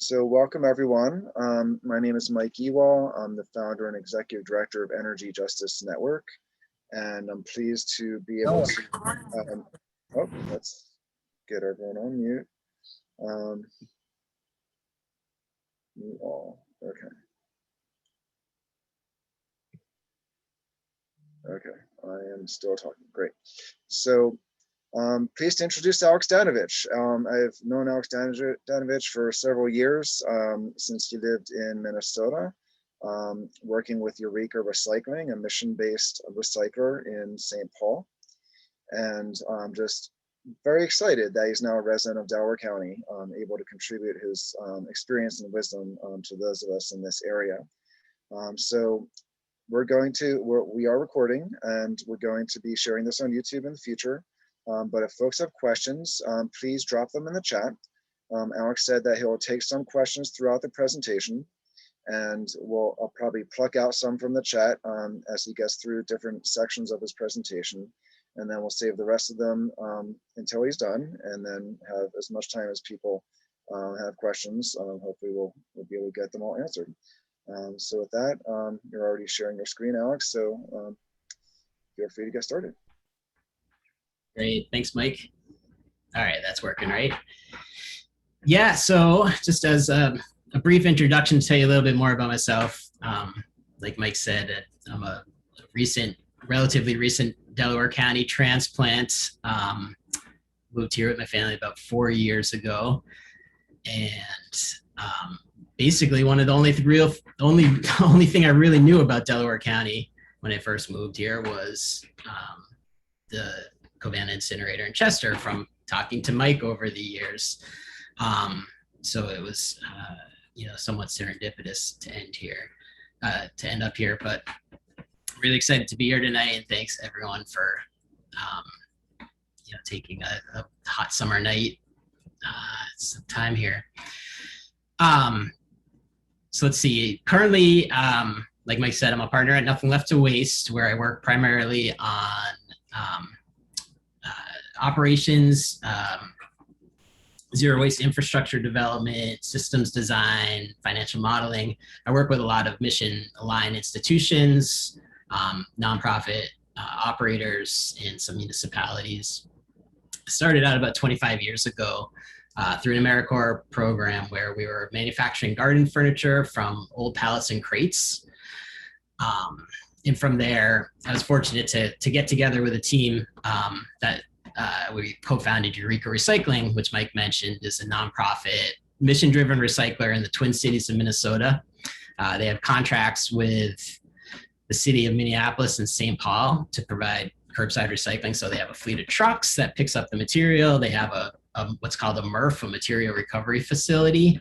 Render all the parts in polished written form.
So welcome everyone. My name is Mike Ewall. I'm the founder and executive director of Energy Justice Network, and I'm pleased to be able to, let's get everyone on mute. You all, okay. Okay, I am still talking, great. So pleased to introduce Alex Danovitch. I've known Alex Danovitch for several years, since he lived in Minnesota, working with Eureka Recycling, a mission-based recycler in St. Paul. And I'm just very excited that he's now a resident of Delaware County, able to contribute his experience and wisdom to those of us in this area. So we are recording, and we're going to be sharing this on YouTube in the future. But if folks have questions, please drop them in the chat. Alex said that he'll take some questions throughout the presentation, and I'll probably pluck out some from the chat as he gets through different sections of his presentation. And then we'll save the rest of them until he's done, and then have as much time as people have questions. Hopefully we'll be able to get them all answered. So with that, you're already sharing your screen, Alex, so feel free to get started. Great, thanks, Mike. All right, that's working, right? Yeah, so just as a brief introduction to tell you a little bit more about myself. Like Mike said, I'm a relatively recent Delaware County transplant. Moved here with my family about 4 years ago. And basically one of the only thing I really knew about Delaware County when I first moved here was the Covanta incinerator in Chester from talking to Mike over the years. So it was, somewhat serendipitous to end up here, but really excited to be here tonight, and thanks everyone for, taking a hot summer night, some time here. So let's see, currently, like Mike said, I'm a partner at Nothing Left to Waste, where I work primarily on operations, zero waste infrastructure development, systems design, financial modeling. I work with a lot of mission-aligned institutions, nonprofit operators, and some municipalities. Started out about 25 years ago through an AmeriCorps program where we were manufacturing garden furniture from old pallets and crates. And from there, I was fortunate to get together with a team that we co-founded Eureka Recycling, which Mike mentioned is a nonprofit mission-driven recycler in the Twin Cities of Minnesota. They have contracts with the city of Minneapolis and St. Paul to provide curbside recycling. So they have a fleet of trucks that picks up the material. They have a what's called a MRF, a material recovery facility,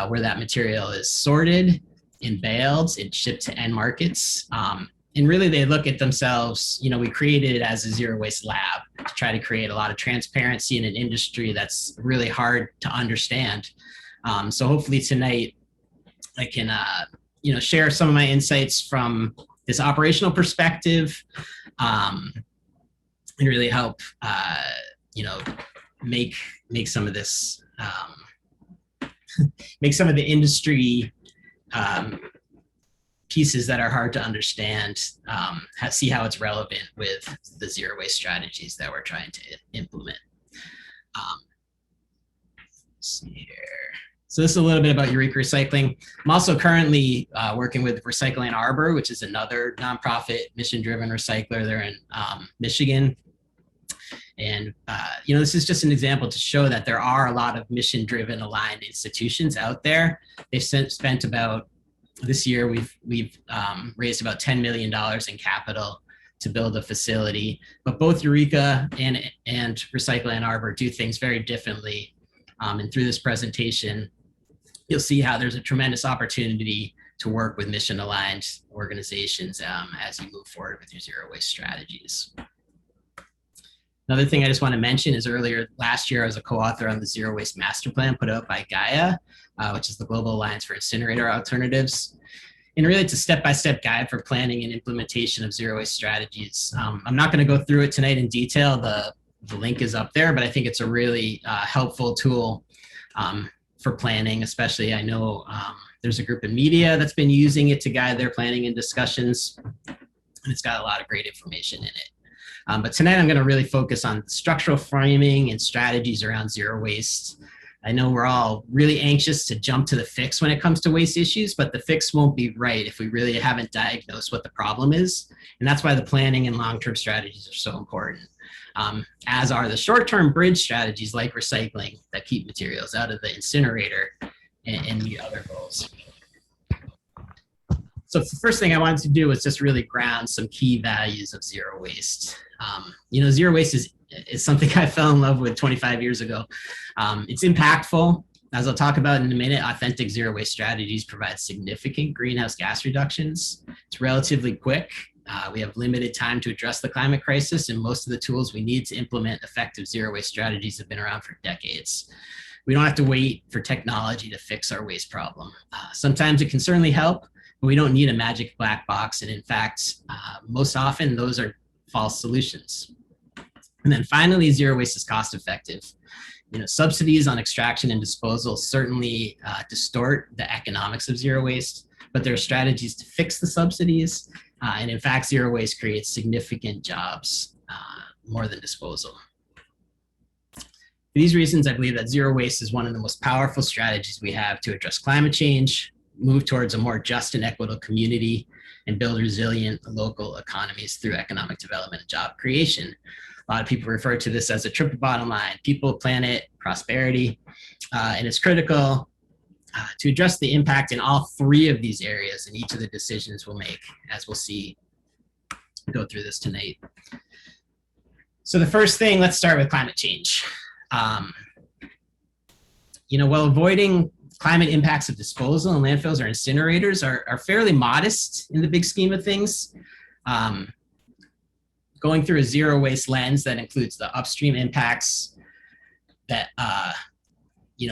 where that material is sorted and baled and shipped to end markets. And really they look at themselves, we created it as a zero waste lab to try to create a lot of transparency in an industry that's really hard to understand. So hopefully tonight I can, share some of my insights from this operational perspective, and really help, make some of this, make some of the industry pieces that are hard to understand, see how it's relevant with the zero waste strategies that we're trying to implement. Let's see here. So this is a little bit about Eureka Recycling. I'm also currently working with Recycling Arbor, which is another nonprofit mission-driven recycler. They're in Michigan. And, this is just an example to show that there are a lot of mission-driven aligned institutions out there. They've spent about, this year, we've raised about $10 million in capital to build a facility. But both Eureka and Recycling Arbor do things very differently. And through this presentation, you'll see how there's a tremendous opportunity to work with mission-aligned organizations as you move forward with your zero waste strategies. Another thing I just want to mention is earlier last year, I was a co-author on the Zero Waste Master Plan put out by Gaia, which is the Global Alliance for Incinerator Alternatives. And really it's a step-by-step guide for planning and implementation of zero waste strategies. I'm not going to go through it tonight in detail. The link is up there, but I think it's a really helpful tool for planning, especially. I know there's a group in media that's been using it to guide their planning and discussions, and it's got a lot of great information in it. But tonight I'm going to really focus on structural framing and strategies around zero waste. I know we're all really anxious to jump to the fix when it comes to waste issues, but the fix won't be right if we really haven't diagnosed what the problem is. And that's why the planning and long-term strategies are so important, as are the short-term bridge strategies like recycling that keep materials out of the incinerator and meet other goals. So the first thing I wanted to do was just really ground some key values of zero waste. Zero waste is something I fell in love with 25 years ago. It's impactful. As I'll talk about in a minute, authentic zero waste strategies provide significant greenhouse gas reductions. It's relatively quick. We have limited time to address the climate crisis, and most of the tools we need to implement effective zero waste strategies have been around for decades. We don't have to wait for technology to fix our waste problem. Sometimes it can certainly help, but we don't need a magic black box. And in fact, most often those are false solutions. And then finally, zero waste is cost effective. Subsidies on extraction and disposal certainly distort the economics of zero waste, but there are strategies to fix the subsidies. And in fact, zero waste creates significant jobs, more than disposal. For these reasons, I believe that zero waste is one of the most powerful strategies we have to address climate change, move towards a more just and equitable community, and build resilient local economies through economic development and job creation. A lot of people refer to this as a triple bottom line: people, planet, prosperity. And it's critical to address the impact in all three of these areas in each of the decisions we'll make, as we'll see go through this tonight. So the first thing, let's start with climate change. While avoiding climate impacts of disposal and landfills or incinerators are fairly modest in the big scheme of things, going through a zero waste lens that includes the upstream impacts, that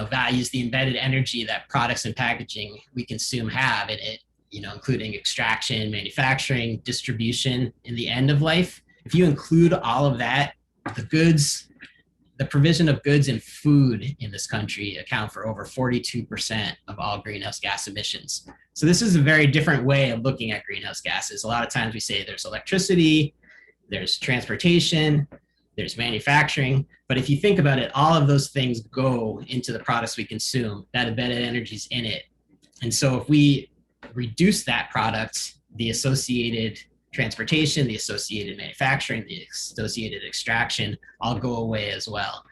values the embedded energy that products and packaging we consume have in it, including extraction, manufacturing, distribution, in the end of life. If you include all of that, the provision of goods and food in this country account for over 42% of all greenhouse gas emissions. So this is a very different way of looking at greenhouse gases. A lot of times we say there's electricity, there's transportation, there's manufacturing. But if you think about it, all of those things go into the products we consume. That embedded energy's in it. And so if we reduce that product, the associated transportation, the associated manufacturing, the associated extraction all go away as well.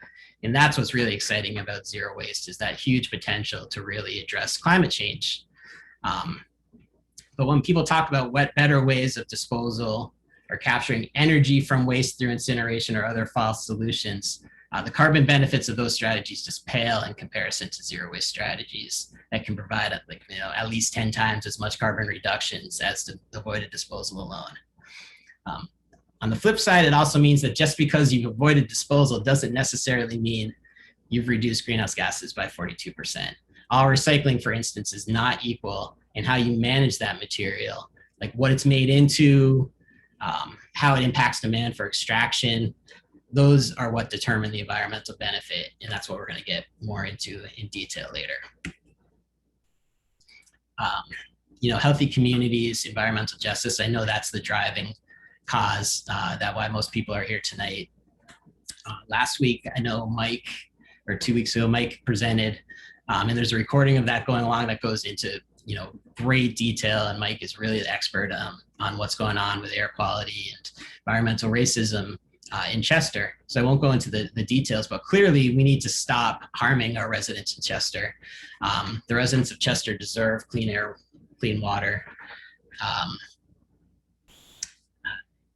And that's what's really exciting about zero waste, is that huge potential to really address climate change. But when people talk about what better ways of disposal or capturing energy from waste through incineration or other false solutions, the carbon benefits of those strategies just pale in comparison to zero waste strategies that can provide at least 10 times as much carbon reductions as the avoided disposal alone. On the flip side, it also means that just because you've avoided disposal doesn't necessarily mean you've reduced greenhouse gases by 42%. All recycling, for instance, is not equal in how you manage that material, like what it's made into, how it impacts demand for extraction. Those are what determine the environmental benefit, and that's what we're going to get more into in detail later. Healthy communities, environmental justice, I know that's the driving cause, that's why most people are here tonight. Last week, I know Mike, or 2 weeks ago, Mike presented, and there's a recording of that going along that goes into great detail, and Mike is really the expert on what's going on with air quality and environmental racism in Chester. So I won't go into the details, but clearly we need to stop harming our residents in Chester. The residents of Chester deserve clean air, clean water,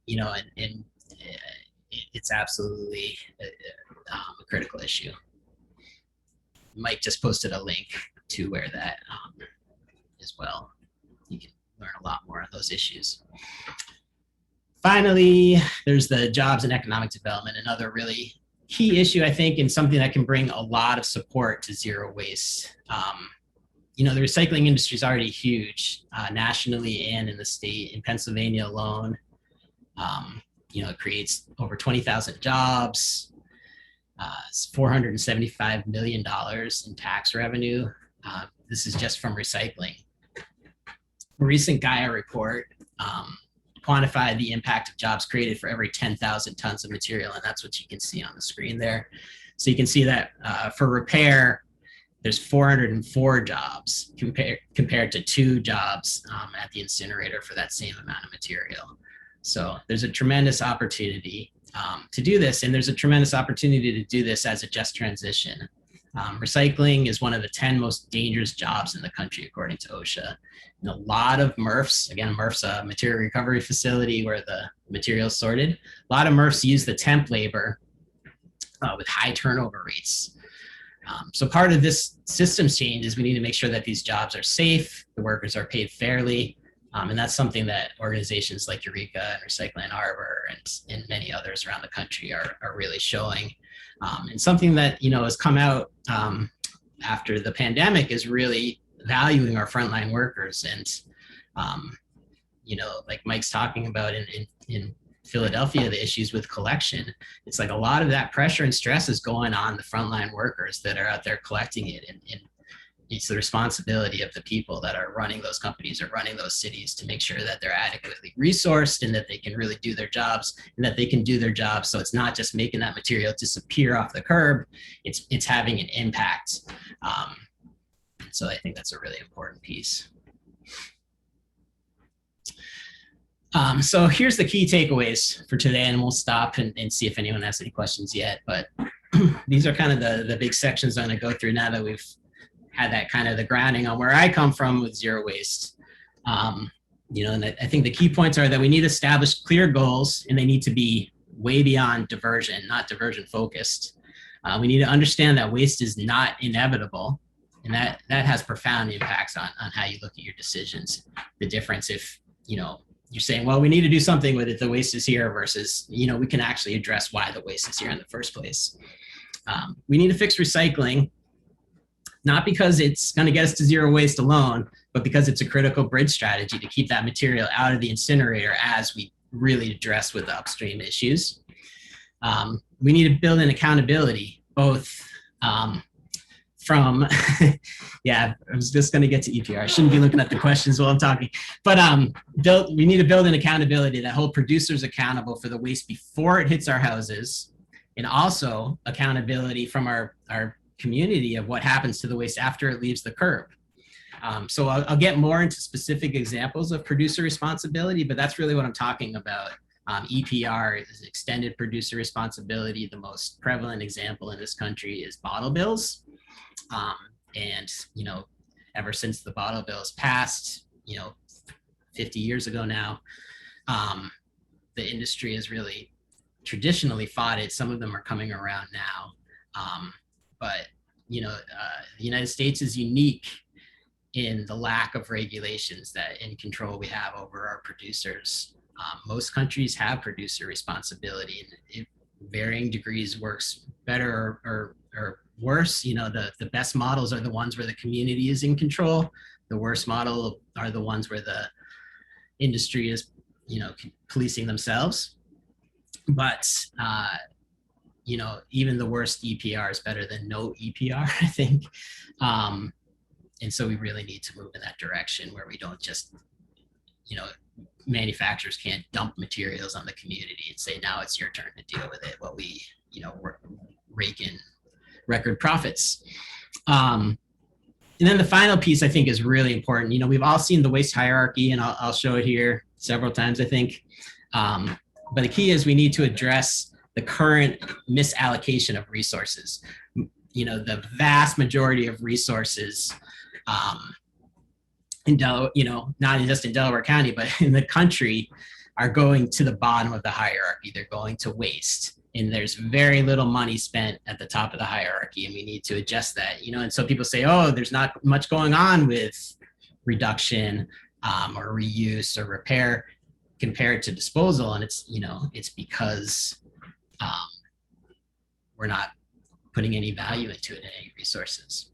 and it's absolutely a critical issue. Mike just posted a link to where that as well. You can learn a lot more on those issues. Finally, there's the jobs and economic development, another really key issue, I think, and something that can bring a lot of support to zero waste. The recycling industry is already huge nationally and in the state. In Pennsylvania alone, it creates over 20,000 jobs. It's $475 million in tax revenue. This is just from recycling. A recent Gaia report quantified the impact of jobs created for every 10,000 tons of material, and that's what you can see on the screen there. So you can see that for repair, there's 404 jobs compared to 2 jobs at the incinerator for that same amount of material. So there's a tremendous opportunity to do this, and there's a tremendous opportunity to do this as a just transition. Recycling is one of the 10 most dangerous jobs in the country, according to OSHA. And a lot of MRFs, again, MRF's a material recovery facility where the material is sorted. A lot of MRFs use the temp labor with high turnover rates. So part of this systems change is we need to make sure that these jobs are safe, the workers are paid fairly, and that's something that organizations like Eureka and Recycling Ann Arbor and many others around the country are really showing. And something that has come out after the pandemic is really valuing our frontline workers. And like Mike's talking about in Philadelphia, the issues with collection, it's like a lot of that pressure and stress is going on the frontline workers that are out there collecting it. And it's the responsibility of the people that are running those companies or running those cities to make sure that they're adequately resourced and that they can really do their jobs, and that they can do their jobs. So it's not just making that material disappear off the curb, it's having an impact. So I think that's a really important piece. So here's the key takeaways for today, and we'll stop and see if anyone has any questions yet. But these are kind of the big sections I'm going to go through now that we've had that kind of the grounding on where I come from with zero waste. And I think the key points are that we need to establish clear goals, and they need to be way beyond diversion, not diversion focused. We need to understand that waste is not inevitable, and that has profound impacts on how you look at your decisions. The difference if, you're saying, well, we need to do something with it, the waste is here, versus, we can actually address why the waste is here in the first place. We need to fix recycling, not because it's going to get us to zero waste alone, but because it's a critical bridge strategy to keep that material out of the incinerator as we really address with the upstream issues. We need to build in accountability, both from, yeah, I was just going to get to EPR. I shouldn't be looking at the questions while I'm talking, but we need to build in accountability that hold producers accountable for the waste before it hits our houses, and also accountability from our community of what happens to the waste after it leaves the curb. So I'll get more into specific examples of producer responsibility, but that's really what I'm talking about. EPR is extended producer responsibility. The most prevalent example in this country is bottle bills. And, ever since the bottle bills passed, 50 years ago now, the industry has really traditionally fought it. Some of them are coming around now. But the United States is unique in the lack of regulations and control we have over our producers. Most countries have producer responsibility, and it, varying degrees, works better or worse. The best models are the ones where the community is in control. The worst model are the ones where the industry is, policing themselves. But even the worst EPR is better than no EPR, I think. And so we really need to move in that direction where we don't just, manufacturers can't dump materials on the community and say, now it's your turn to deal with it while we, rake in record profits. And then the final piece I think is really important. We've all seen the waste hierarchy, and I'll show it here several times, I think. But the key is we need to address the current misallocation of resources. The vast majority of resources in Delaware, not just in Delaware County, but in the country, are going to the bottom of the hierarchy. They're going to waste. And there's very little money spent at the top of the hierarchy, and we need to adjust that. And so people say, oh, there's not much going on with reduction or reuse or repair compared to disposal. And it's, it's because we're not putting any value into it, any resources.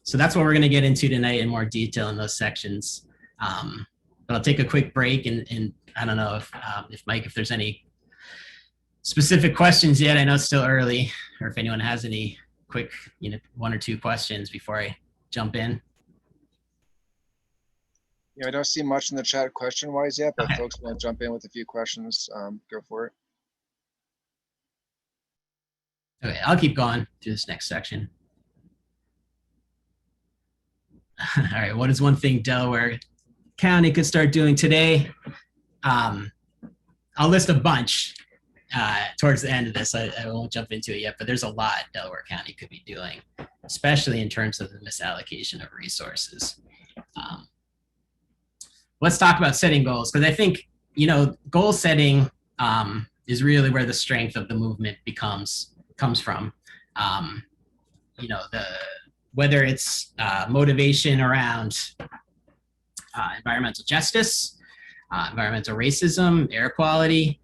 So that's what we're going to get into tonight in more detail in those sections. But I'll take a quick break, and I don't know if Mike, if there's any specific questions yet. I know it's still early, or if anyone has any quick, one or two questions before I jump in. Yeah, I don't see much in the chat question-wise yet, but Okay. folks want to jump in with a few questions, go for it. Okay, I'll keep going through this next section. All right, what is one thing Delaware County could start doing today? I'll list a bunch towards the end of this. I won't jump into it yet, but there's a lot Delaware County could be doing, especially in terms of the misallocation of resources. Let's talk about setting goals, because I think, goal setting is really where the strength of the movement comes from. Whether it's motivation around environmental justice, environmental racism, air quality,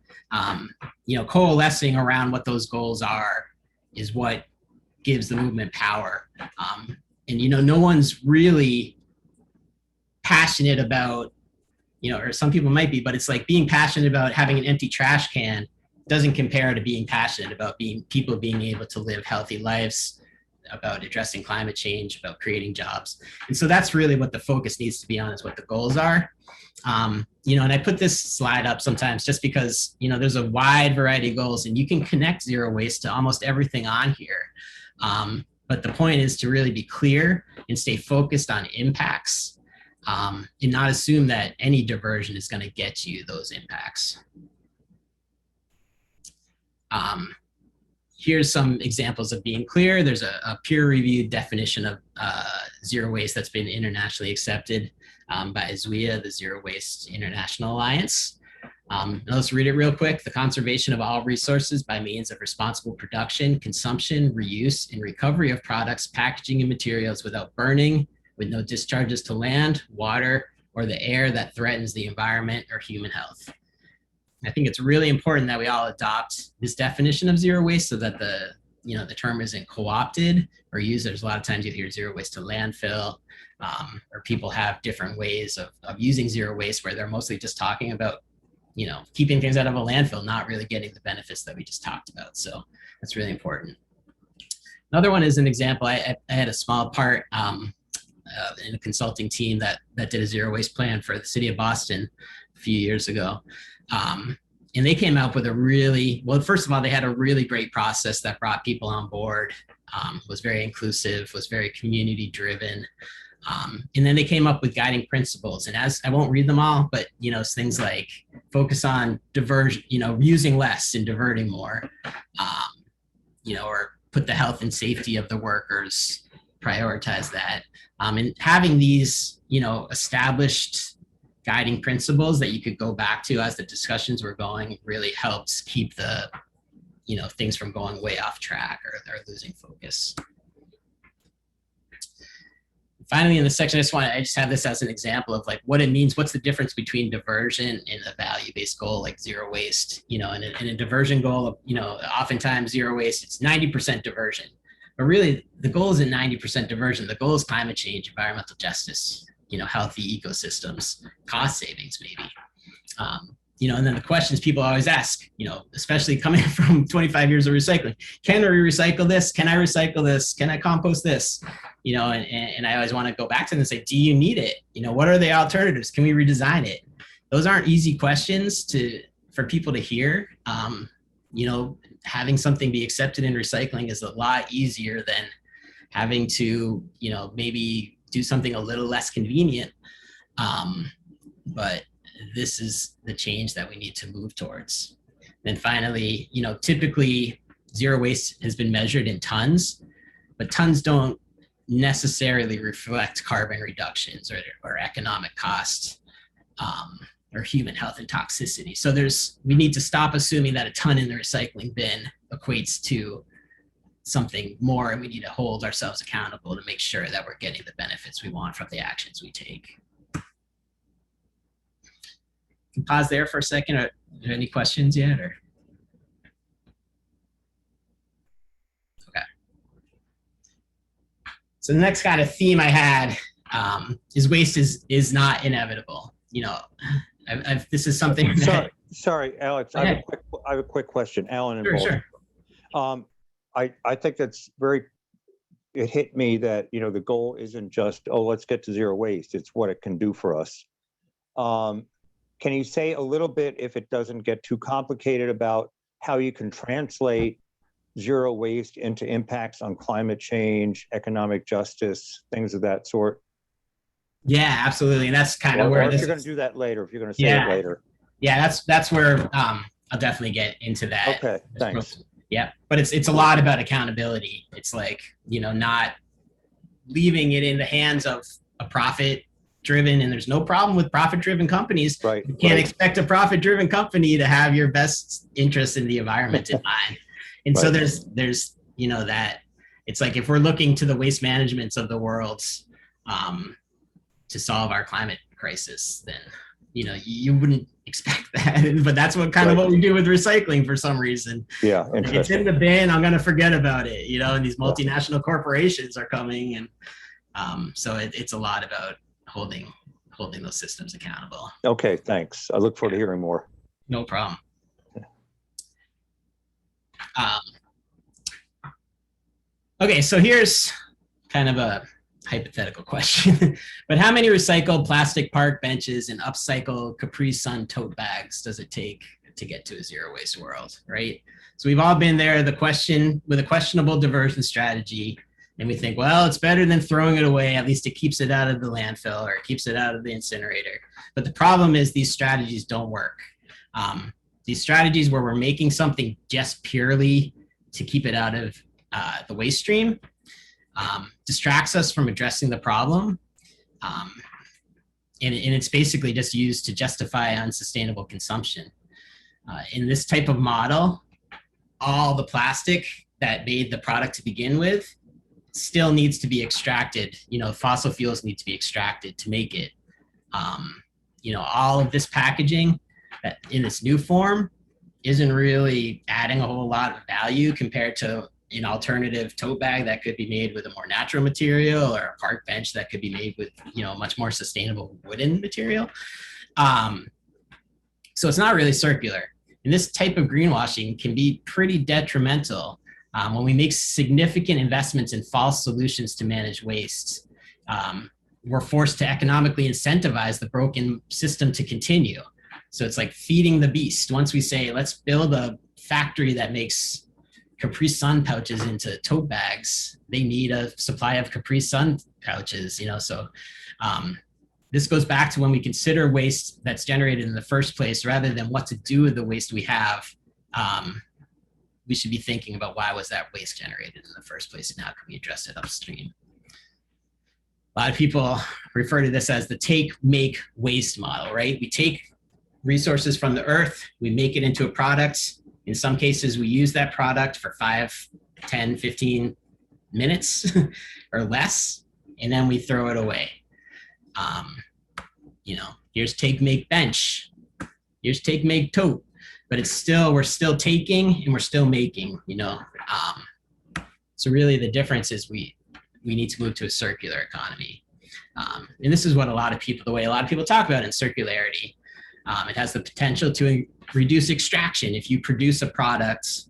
coalescing around what those goals are is what gives the movement power. No one's really passionate about, or some people might be, but it's like being passionate about having an empty trash can doesn't compare to being passionate about people being able to live healthy lives, about addressing climate change, about creating jobs. And so that's really what the focus needs to be on, is what the goals are. And I put this slide up sometimes just because, there's a wide variety of goals, and you can connect zero waste to almost everything on here. But the point is to really be clear and stay focused on impacts, and not assume that any diversion is going to get you those impacts. Here's some examples of being clear. There's a peer-reviewed definition of zero waste that's been internationally accepted by ZWIA, the Zero Waste International Alliance. Let's read it real quick. The conservation of all resources by means of responsible production, consumption, reuse, and recovery of products, packaging, and materials without burning, with no discharges to land, water, or the air that threatens the environment or human health. I think it's really important that we all adopt this definition of zero waste so that the term isn't co-opted or used. There's a lot of times you hear zero waste to landfill, or people have different ways of using zero waste where they're mostly just talking about, keeping things out of a landfill, not really getting the benefits that we just talked about. So that's really important. Another one is an example. I had a small part in a consulting team that did a zero waste plan for the city of Boston a few years ago. And they came up with first of all, they had a really great process that brought people on board, was very inclusive, was very community driven. And then they came up with guiding principles. And I won't read them all, but, things like focus on diversion, using less and diverting more, or put the health and safety of the workers, prioritize that. And having these, established guiding principles that you could go back to as the discussions were going really helps keep the, things from going way off track or losing focus. Finally, in this section, I just have this as an example of like what it means. What's the difference between diversion and a value-based goal like zero waste? In a diversion goal, oftentimes zero waste, it's 90% diversion. But really, the goal isn't 90% diversion. The goal is climate change, environmental justice, healthy ecosystems, cost savings maybe. And then the questions people always ask, especially coming from 25 years of recycling, can we recycle this? Can I recycle this? Can I compost this? And I always want to go back to them and say, do you need it? What are the alternatives? Can we redesign it? Those aren't easy questions for people to hear. Having something be accepted in recycling is a lot easier than having to, maybe do something a little less convenient. But this is the change that we need to move towards. Then finally, typically zero waste has been measured in tons, but tons don't necessarily reflect carbon reductions or economic costs, or human health and toxicity. So we need to stop assuming that a ton in the recycling bin equates to something more, and we need to hold ourselves accountable to make sure that we're getting the benefits we want from the actions we take. Can pause there for a second. Are there any questions yet? Or okay. So the next kind of theme I had is waste is not inevitable. This is something. Sorry, Alex. I have a quick question, Alan and Sure, Baltimore. sure. I think that's it hit me that, the goal isn't just, oh, let's get to zero waste. It's what it can do for us. Can you say a little bit, if it doesn't get too complicated, about how you can translate zero waste into impacts on climate change, economic justice, things of that sort? Yeah, absolutely. And that's kind of where if this you're going is. to do that later, if you're going to say it later. Yeah, that's where I'll definitely get into that. Okay, thanks. Yeah, but it's a lot about accountability. It's like, not leaving it in the hands of a profit-driven, and there's no problem with profit-driven companies. Right. You can't expect a profit-driven company to have your best interest in the environment in mind. And so there's that. It's like, if we're looking to the waste managements of the world to solve our climate crisis, then you wouldn't expect that, but that's what kind of what we do with recycling for some reason. Yeah, it's in the bin, I'm going to forget about it, and these multinational corporations are coming, and so it's a lot about holding those systems accountable. Okay, thanks. I look forward to hearing more. No problem. Okay, so here's kind of a hypothetical question, but how many recycled plastic park benches and upcycled Capri Sun tote bags does it take to get to a zero waste world, right? So we've all been there, the question with a questionable diversion strategy, and we think, well, it's better than throwing it away. At least it keeps it out of the landfill, or it keeps it out of the incinerator. But the problem is these strategies don't work. These strategies where we're making something just purely to keep it out of the waste stream distracts us from addressing the problem. And it's basically just used to justify unsustainable consumption. In this type of model, all the plastic that made the product to begin with still needs to be extracted. Fossil fuels need to be extracted to make it. All of this packaging that in this new form isn't really adding a whole lot of value compared to an alternative tote bag that could be made with a more natural material, or a park bench that could be made with much more sustainable wooden material. So it's not really circular. And this type of greenwashing can be pretty detrimental when we make significant investments in false solutions to manage waste. We're forced to economically incentivize the broken system to continue. So it's like feeding the beast. Once we say, let's build a factory that makes Capri Sun pouches into tote bags, they need a supply of Capri Sun pouches, so this goes back to when we consider waste that's generated in the first place, rather than what to do with the waste we have. We should be thinking about, why was that waste generated in the first place, and how can we address it upstream? A lot of people refer to this as the take, make, waste model, right? We take resources from the earth, we make it into a product. In some cases, we use that product for 5, 10, 15 minutes or less, and then we throw it away. Here's take, make, bench. Here's take, make, tote. But we're still taking and we're still making, So really the difference is we need to move to a circular economy. And this is what the way a lot of people talk about in circularity. It has the potential to reduce extraction. If you produce a product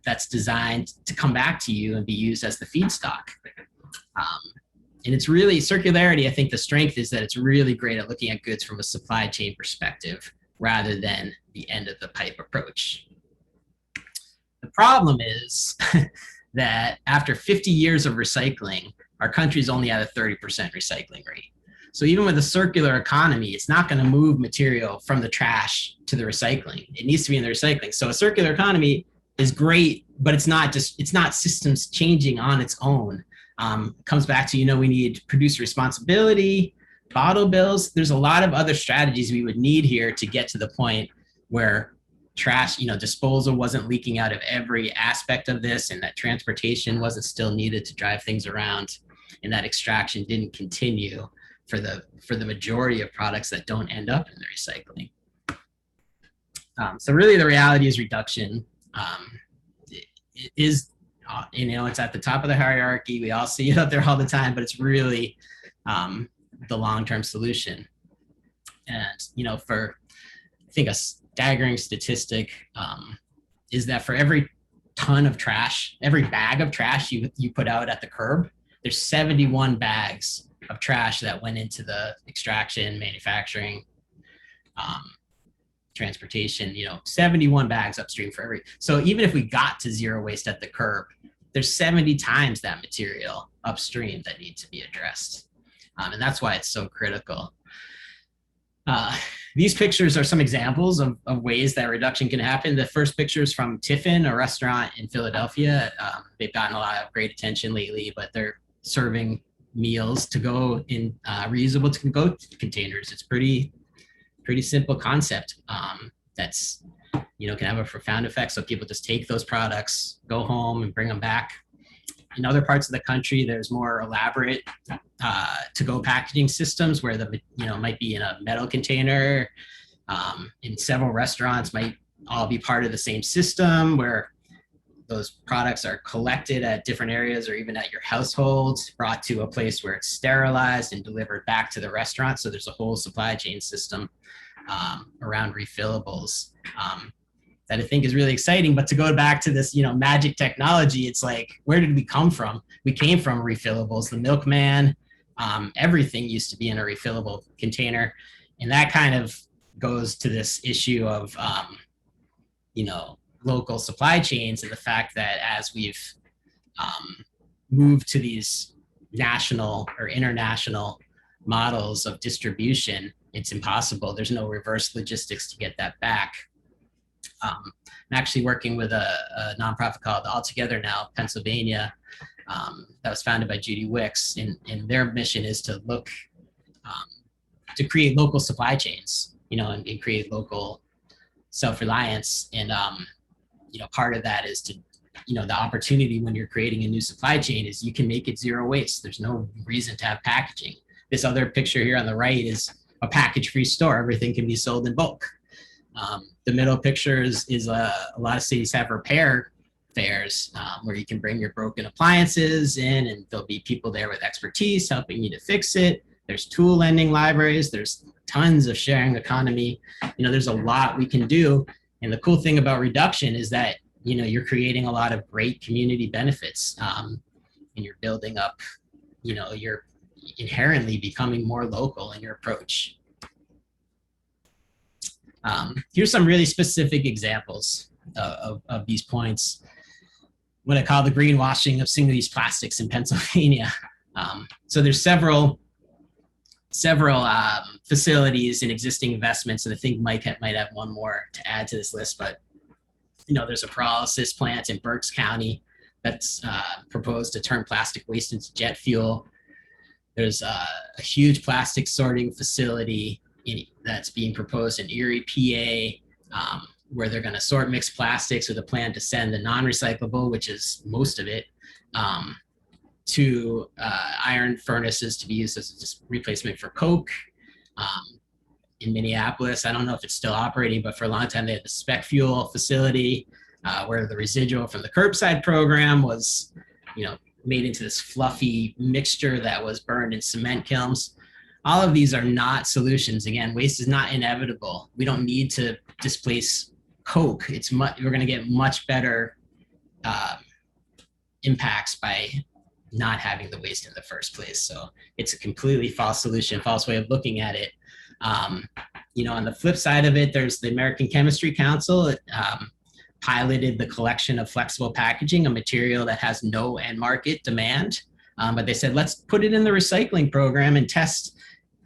that's designed to come back to you and be used as the feedstock. And it's really circularity. I think the strength is that it's really great at looking at goods from a supply chain perspective, rather than the end of the pipe approach. The problem is that after 50 years of recycling, our country's only at a 30% recycling rate. So even with a circular economy, it's not going to move material from the trash to the recycling. It needs to be in the recycling. So a circular economy is great, but it's not systems changing on its own. It comes back to, we need producer responsibility, bottle bills. There's a lot of other strategies we would need here to get to the point where trash, disposal wasn't leaking out of every aspect of this, and that transportation wasn't still needed to drive things around, and that extraction didn't continue for the majority of products that don't end up in the recycling. So really the reality is reduction. It is, it's at the top of the hierarchy. We all see it up there all the time, but it's really the long-term solution. And, for, I think, staggering statistic is that for every ton of trash, every bag of trash you put out at the curb, there's 71 bags of trash that went into the extraction, manufacturing, transportation, 71 bags upstream for every. So even if we got to zero waste at the curb, there's 70 times that material upstream that need to be addressed. And that's why it's so critical. These pictures are some examples of ways that reduction can happen. The first picture is from Tiffin, a restaurant in Philadelphia. They've gotten a lot of great attention lately, but they're serving meals to go in reusable to go containers. It's pretty simple concept that's can have a profound effect. So people just take those products, go home, and bring them back. In other parts of the country, there's more elaborate to-go packaging systems where the might be in a metal container. In several restaurants, might all be part of the same system where those products are collected at different areas or even at your household, brought to a place where it's sterilized and delivered back to the restaurant. So there's a whole supply chain system around refillables that I think is really exciting. But to go back to this, magic technology, it's like, where did we come from? We came from refillables. The milkman, everything used to be in a refillable container. And that kind of goes to this issue of, local supply chains and the fact that as we've moved to these national or international models of distribution, it's impossible. There's no reverse logistics to get that back. I'm actually working with a nonprofit called All Together Now, Pennsylvania, that was founded by Judy Wicks, and their mission is to look to create local supply chains, and create local self-reliance. And part of that is to, the opportunity when you're creating a new supply chain is you can make it zero waste. There's no reason to have packaging. This other picture here on the right is a package-free store. Everything can be sold in bulk. The middle picture is a lot of cities have repair fairs where you can bring your broken appliances in, and there'll be people there with expertise helping you to fix it. There's tool lending libraries. There's tons of sharing economy. There's a lot we can do. And the cool thing about reduction is that, you're creating a lot of great community benefits, and you're building up, you're inherently becoming more local in your approach. Here's some really specific examples of these points. What I call the greenwashing of single-use plastics in Pennsylvania. So there's several facilities and existing investments, and I think Mike might have one more to add to this list, but there's a pyrolysis plant in Berks County that's proposed to turn plastic waste into jet fuel. There's a huge plastic sorting facility that's being proposed in Erie, PA, where they're going to sort mixed plastics with a plan to send the non-recyclable, which is most of it, to iron furnaces to be used as just replacement for coke. In Minneapolis, I don't know if it's still operating, but for a long time they had the spec fuel facility where the residual from the curbside program was, made into this fluffy mixture that was burned in cement kilns. All of these are not solutions. Again, waste is not inevitable. We don't need to displace coke. We're going to get much better impacts by not having the waste in the first place. So it's a completely false solution, false way of looking at it. On the flip side of it, there's the American Chemistry Council. It piloted the collection of flexible packaging, a material that has no end market demand. But they said, let's put it in the recycling program and test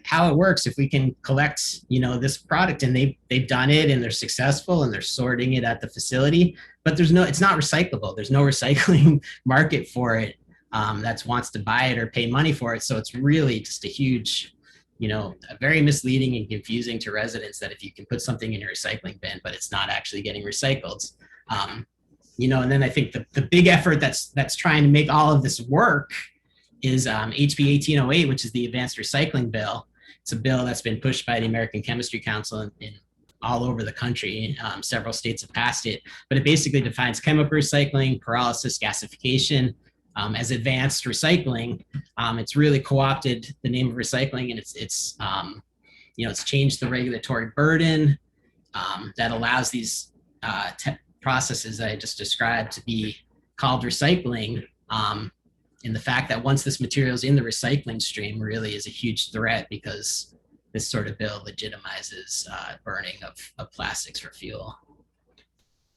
how it works if we can collect, this product. And they've done it, and they're successful, and they're sorting it at the facility. But it's not recyclable. There's no recycling market for it that wants to buy it or pay money for it. So it's really just a huge, very misleading and confusing to residents that if you can put something in your recycling bin, but it's not actually getting recycled. And then I think the big effort that's trying to make all of this work is HB 1808, which is the Advanced Recycling Bill. It's a bill that's been pushed by the American Chemistry Council in all over the country. Several states have passed it, but it basically defines chemical recycling, pyrolysis, gasification as advanced recycling. It's really co-opted the name of recycling, and it's changed the regulatory burden. that allows these processes that I just described to be called recycling. And the fact that once this material is in the recycling stream really is a huge threat, because this sort of bill legitimizes burning of plastics for fuel.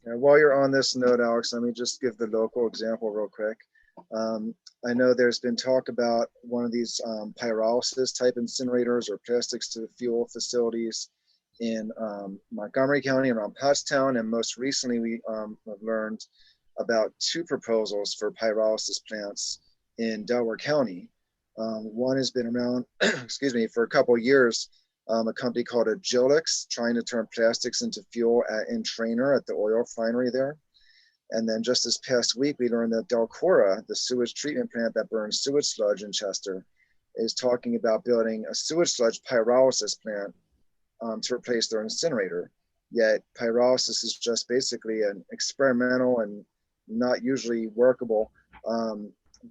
And while you're on this note, Alex, let me just give the local example real quick. I know there's been talk about one of these pyrolysis type incinerators or plastics to fuel facilities in Montgomery County around Pottstown. And most recently, we have learned about 2 proposals for pyrolysis plants in Delaware County. One has been around, excuse me, for a couple of years. A company called Agilix trying to turn plastics into fuel in Trainer at the oil refinery there. And then just this past week, we learned that Delcora, the sewage treatment plant that burns sewage sludge in Chester, is talking about building a sewage sludge pyrolysis plant to replace their incinerator. Yet pyrolysis is just basically an experimental and not usually workable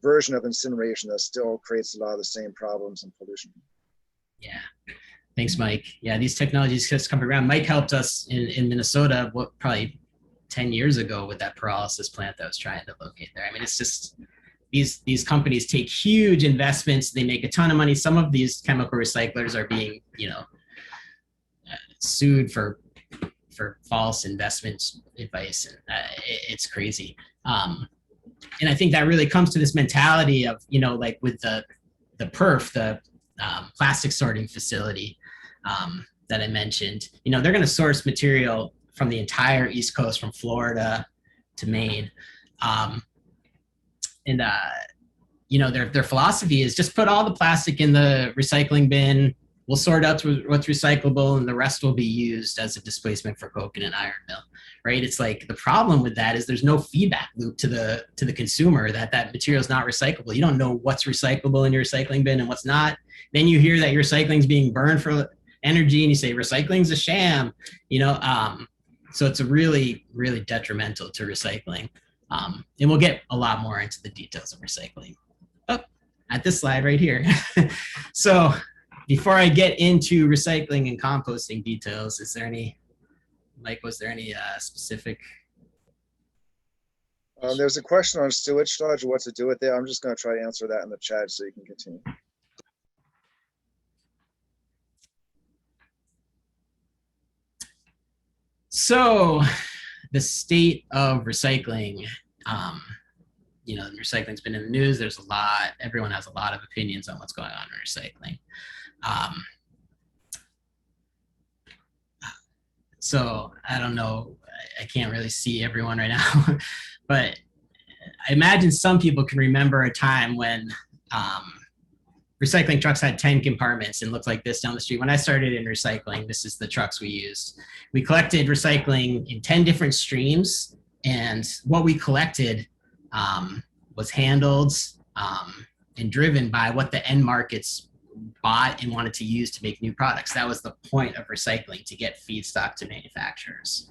version of incineration that still creates a lot of the same problems and pollution. Yeah. Thanks, Mike. Yeah, these technologies just come around. Mike helped us in Minnesota, probably 10 years ago with that pyrolysis plant that was trying to locate there. I mean, it's just, these companies take huge investments. They make a ton of money. Some of these chemical recyclers are being, sued for false investment advice. And it's crazy. And I think that really comes to this mentality of, like with the PERF, the plastic sorting facility that I mentioned, they're going to source material from the entire East Coast, from Florida to Maine. Their philosophy is just put all the plastic in the recycling bin. We'll sort out what's recyclable, and the rest will be used as a displacement for coke in an iron mill, right? It's like the problem with that is there's no feedback loop to the consumer that material is not recyclable. You don't know what's recyclable in your recycling bin and what's not. Then you hear that your recycling is being burned for energy, and you say recycling's a sham, So it's a really, really detrimental to recycling. And we'll get a lot more into the details of recycling at this slide right here. So before I get into recycling and composting details, was there any specific? There's a question on sewage sludge, what to do with it. I'm just going to try to answer that in the chat so you can continue. So the state of recycling, recycling's been in the news. There's everyone has a lot of opinions on what's going on in recycling. So I don't know, I can't really see everyone right now, but I imagine some people can remember a time when recycling trucks had 10 compartments and looked like this down the street. When I started in recycling, this is the trucks we used. We collected recycling in 10 different streams, and what we collected was handled and driven by what the end markets bought and wanted to use to make new products. That was the point of recycling, to get feedstock to manufacturers.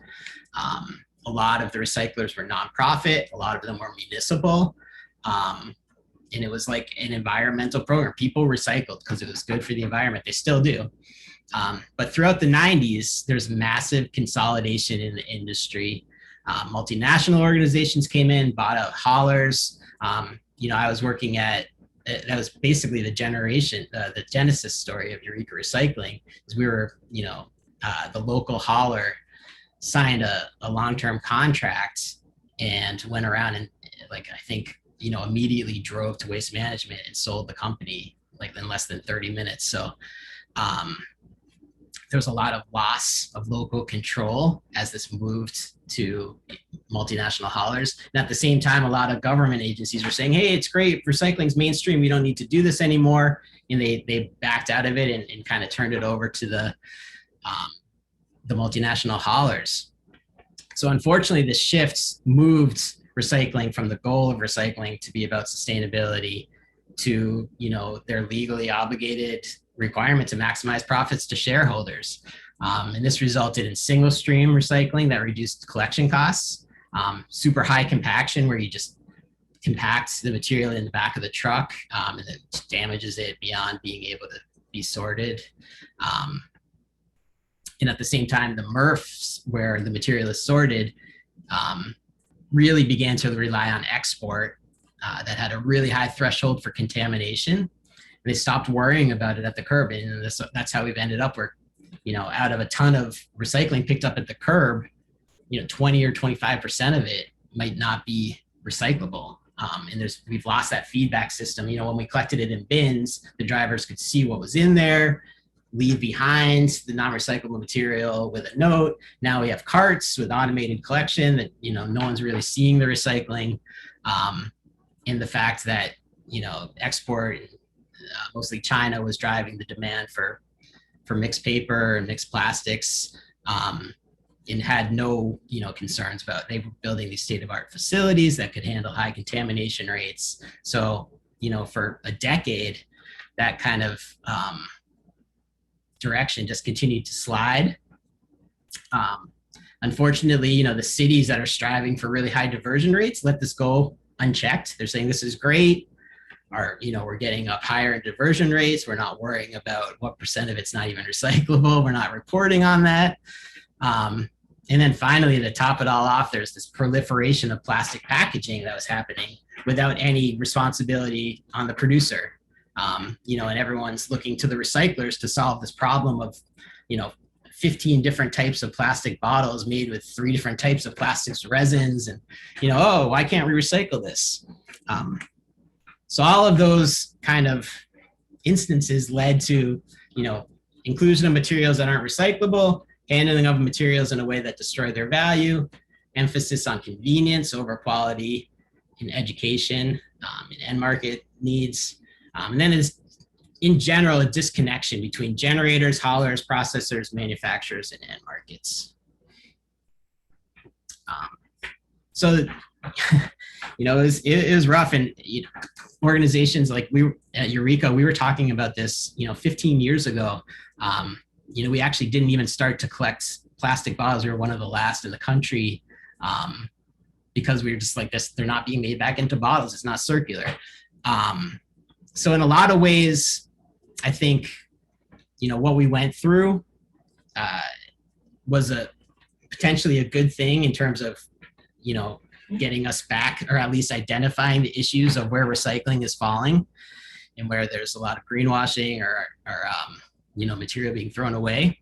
A lot of the recyclers were nonprofit, a lot of them were municipal. And it was like an environmental program. People recycled because it was good for the environment. They still do. But throughout the 90s, there's massive consolidation in the industry. Multinational organizations came in, bought out haulers. I was working at, that was basically the genesis story of Eureka Recycling, is we were, the local hauler signed a long-term contract and went around and immediately drove to Waste Management and sold the company in less than 30 minutes. So there's a lot of loss of local control as this moved to multinational haulers. And at the same time, a lot of government agencies were saying, hey, it's great, recycling's mainstream, we don't need to do this anymore. And they backed out of it and kind of turned it over to the multinational haulers. So unfortunately, the shifts moved recycling from the goal of recycling to be about sustainability to, their legally obligated requirement to maximize profits to shareholders. And this resulted in single stream recycling that reduced collection costs, super high compaction where you just compact the material in the back of the truck and it damages it beyond being able to be sorted. And at the same time, the MRFs, where the material is sorted, really began to rely on export that had a really high threshold for contamination. They stopped worrying about it at the curb. And that's how we've ended up where, out of a ton of recycling picked up at the curb, 20 or 25% of it might not be recyclable. And we've lost that feedback system. When we collected it in bins, the drivers could see what was in there, leave behind the non-recyclable material with a note. Now we have carts with automated collection that, no one's really seeing the recycling. And the fact that, export, mostly China, was driving the demand for mixed paper and mixed plastics, and had no, concerns about. They were building these state-of-art facilities that could handle high contamination rates. So, for a decade, that kind of direction just continued to slide. Unfortunately, the cities that are striving for really high diversion rates let this go unchecked. They're saying this is great. We're getting up higher in diversion rates. We're not worrying about what percent of it's not even recyclable. We're not reporting on that. And then finally, to top it all off, there's this proliferation of plastic packaging that was happening without any responsibility on the producer. And everyone's looking to the recyclers to solve this problem of, 15 different types of plastic bottles made with 3 different types of plastics resins. And, why can't we recycle this? So all of those kind of instances led to, inclusion of materials that aren't recyclable, handling of materials in a way that destroy their value, emphasis on convenience over quality in education, and end market needs. And then is, in general, a disconnection between generators, haulers, processors, manufacturers, and end markets. So, it was rough. And organizations like we at Eureka, we were talking about this, 15 years ago. We actually didn't even start to collect plastic bottles. We were one of the last in the country because we were just like this, they're not being made back into bottles. It's not circular. So in a lot of ways, I think, what we went through was potentially a good thing in terms of, getting us back, or at least identifying the issues of where recycling is falling and where there's a lot of greenwashing or material being thrown away.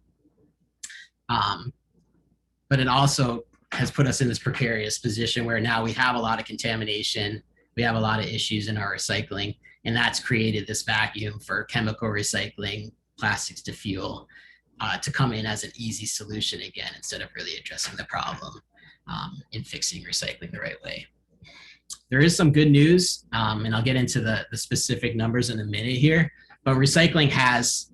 But it also has put us in this precarious position where now we have a lot of contamination, we have a lot of issues in our recycling, and that's created this vacuum for chemical recycling, plastics to fuel, to come in as an easy solution again, instead of really addressing the problem and fixing recycling the right way. There is some good news, and I'll get into the specific numbers in a minute here, but recycling has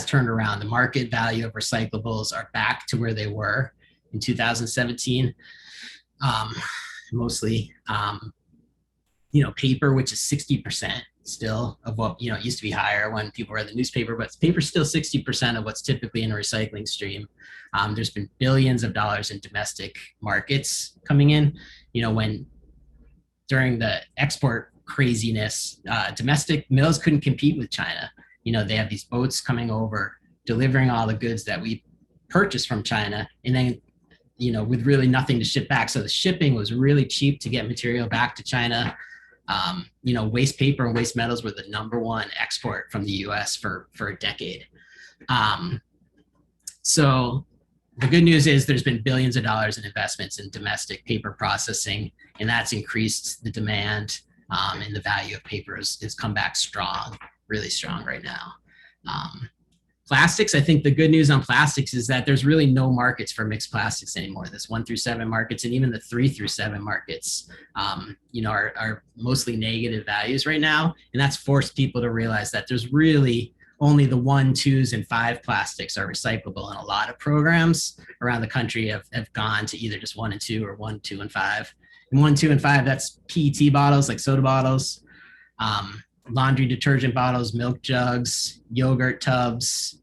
turned around. The market value of recyclables are back to where they were in 2017. Mostly, paper, which is 60% still of what, it used to be higher when people read the newspaper, but paper's still 60% of what's typically in a recycling stream. There's been billions of dollars in domestic markets coming in, when during the export craziness, domestic mills couldn't compete with China. They have these boats coming over, delivering all the goods that we purchased from China, and then, with really nothing to ship back. So the shipping was really cheap to get material back to China. Waste paper and waste metals were the #1 export from the US for a decade. So the good news is there's been billions of dollars in investments in domestic paper processing, and that's increased the demand, and the value of paper has come back strong, really strong right now. Plastics, I think the good news on plastics is that there's really no markets for mixed plastics anymore. This 1 through 7 markets, and even the 3 through 7 markets, are mostly negative values right now. And that's forced people to realize that there's really only the 1, 2s, and 5 plastics are recyclable. And a lot of programs around the country have gone to either just 1 and 2 or 1, 2, and 5. And 1, 2, and 5, that's PET bottles, like soda bottles, laundry detergent bottles, milk jugs, yogurt tubs.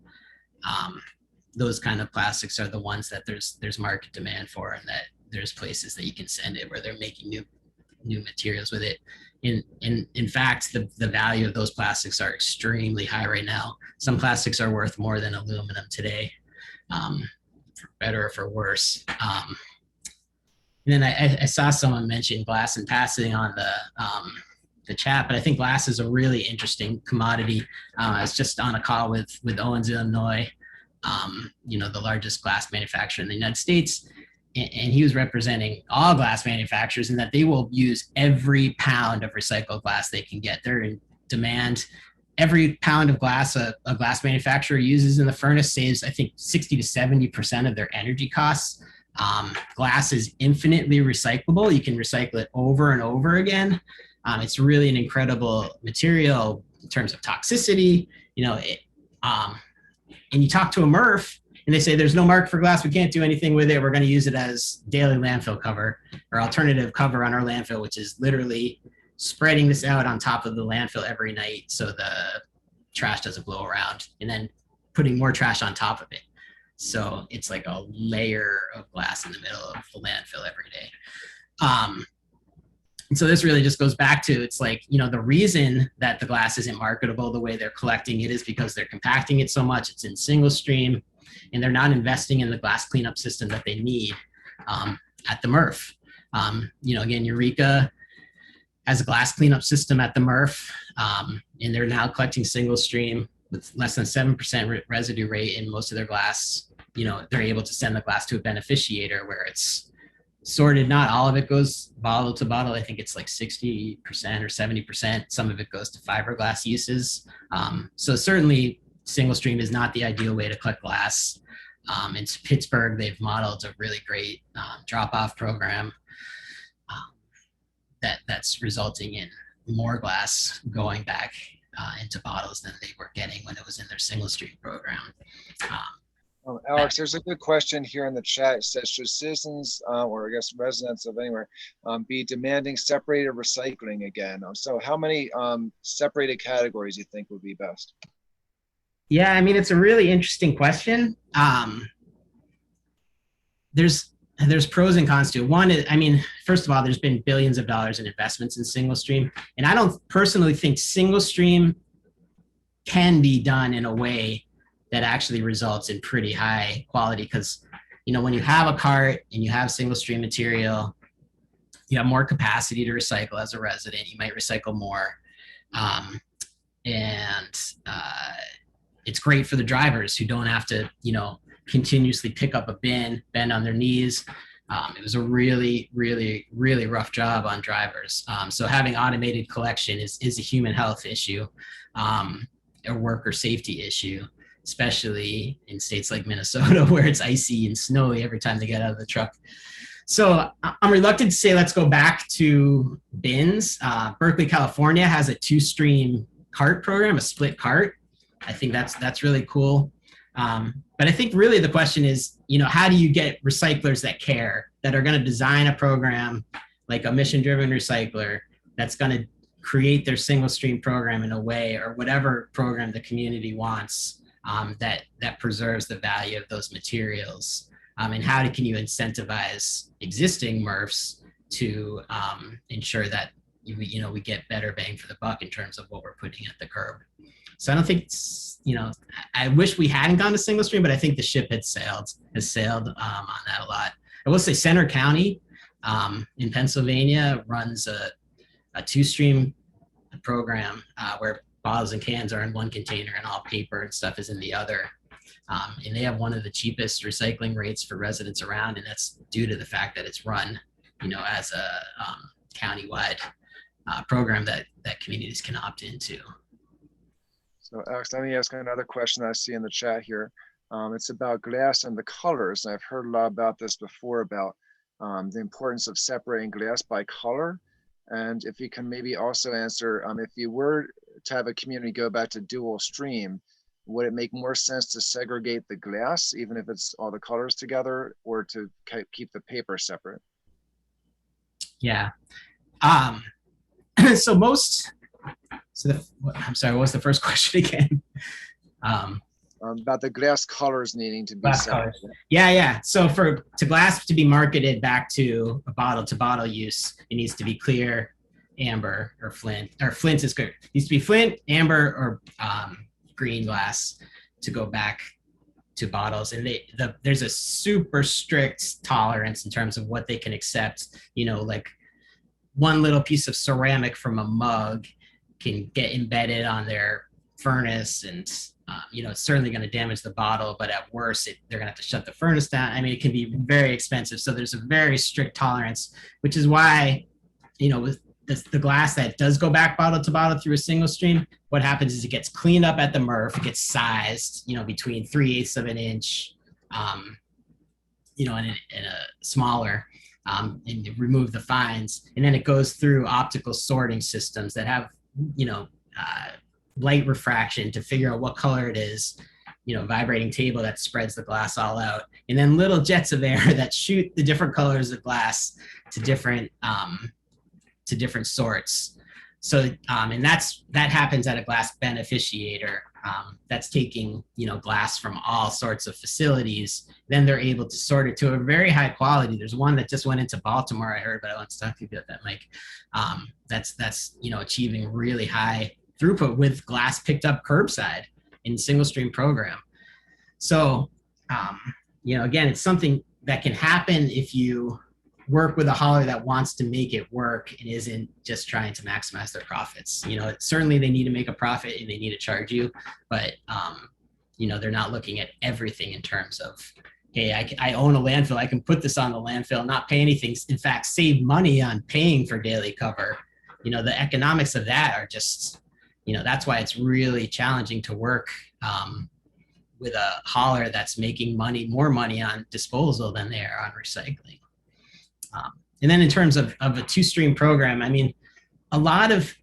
Those kind of plastics are the ones that there's market demand for, and that there's places that you can send it where they're making new materials with it. In fact, the value of those plastics are extremely high right now. Some plastics are worth more than aluminum today. for better or for worse. And then I saw someone mention glass in passing on the chat, but I think glass is a really interesting commodity. I was just on a call with Owens, Illinois, the largest glass manufacturer in the United States. And he was representing all glass manufacturers in that they will use every pound of recycled glass they can get. They're in demand. Every pound of glass a glass manufacturer uses in the furnace saves, I think, 60 to 70% of their energy costs. Glass is infinitely recyclable. You can recycle it over and over again. It's really an incredible material in terms of toxicity. And you talk to a MRF and they say, there's no market for glass. We can't do anything with it. We're going to use it as daily landfill cover or alternative cover on our landfill, which is literally spreading this out on top of the landfill every night so the trash doesn't blow around, and then putting more trash on top of it. So it's like a layer of glass in the middle of the landfill every day. And so this really just goes back to, it's like, the reason that the glass isn't marketable the way they're collecting it is because they're compacting it so much. It's in single stream, and they're not investing in the glass cleanup system that they need at the MRF. Again, Eureka has a glass cleanup system at the MRF, and they're now collecting single stream with less than 7% residue rate in most of their glass. They're able to send the glass to a beneficiator where it's sorted. Not all of it goes bottle to bottle. I think it's like 60% or 70%. Some of it goes to fiberglass uses. So certainly single stream is not the ideal way to collect glass. In Pittsburgh, they've modeled a really great drop-off program that's resulting in more glass going back into bottles than they were getting when it was in their single stream program. Alex, there's a good question here in the chat. It says, should citizens, or I guess residents of anywhere, be demanding separated recycling again? So how many separated categories do you think would be best? Yeah, I mean, it's a really interesting question. There's pros and cons to it. One is, first of all, there's been billions of dollars in investments in single stream. And I don't personally think single stream can be done in a way that actually results in pretty high quality. Because, when you have a cart and you have single stream material, you have more capacity to recycle as a resident. You might recycle more. It's great for the drivers who don't have to, continuously pick up a bin, bend on their knees. It was a really, really, really rough job on drivers. So having automated collection is a human health issue, a worker safety issue, especially in states like Minnesota where it's icy and snowy every time they get out of the truck. So I'm reluctant to say let's go back to bins. Berkeley, California has a 2-stream cart program, a split cart. I think that's really cool. But I think really the question is, how do you get recyclers that care, that are going to design a program like a mission-driven recycler that's going to create their single stream program in a way, or whatever program the community wants, that preserves the value of those materials. And how can you incentivize existing MRFs to ensure that we get better bang for the buck in terms of what we're putting at the curb. So I don't think I wish we hadn't gone to single stream, but I think the ship has sailed on that a lot. I will say Center County in Pennsylvania runs a 2-stream program where bottles and cans are in one container and all paper and stuff is in the other. And they have one of the cheapest recycling rates for residents around, and that's due to the fact that it's run, as a countywide program that communities can opt into. So Alex, let me ask another question that I see in the chat here. It's about glass and the colors. And I've heard a lot about this before, about the importance of separating glass by color. And if you can maybe also answer, if you were to have a community go back to dual stream, would it make more sense to segregate the glass, even if it's all the colors together, or to keep the paper separate? Yeah. I'm sorry, what was the first question again? About the glass colors needing to be separate. Yeah. So for glass to be marketed back to a bottle-to-bottle use, it needs to be clear, amber, or flint. Or flint is good. It needs to be flint, amber, or green glass to go back to bottles, and there's a super strict tolerance in terms of what they can accept. Like one little piece of ceramic from a mug can get embedded on their furnace, and it's certainly going to damage the bottle, but at worst, they're going to have to shut the furnace down. I mean, it can be very expensive. So there's a very strict tolerance, which is why, with the glass that does go back bottle to bottle through a single stream, what happens is it gets cleaned up at the MRF, it gets sized, between 3/8 of an inch, in a smaller, and remove the fines. And then it goes through optical sorting systems that have, light refraction to figure out what color it is, vibrating table that spreads the glass all out, and then little jets of air that shoot the different colors of glass to different sorts. So, and that happens at a glass beneficiator. That's taking, glass from all sorts of facilities. Then they're able to sort it to a very high quality. There's one that just went into Baltimore, I heard, but I want to talk to you about that, Mike. That's achieving really high throughput with glass picked up curbside in single stream program. So, again, it's something that can happen if you work with a hauler that wants to make it work and isn't just trying to maximize their profits. Certainly they need to make a profit and they need to charge you, but they're not looking at everything in terms of, hey, I own a landfill, I can put this on the landfill, not pay anything, in fact, save money on paying for daily cover. The economics of that are just, that's why it's really challenging to work with a hauler that's making more money on disposal than they are on recycling. And then in terms of a two-stream program, I mean,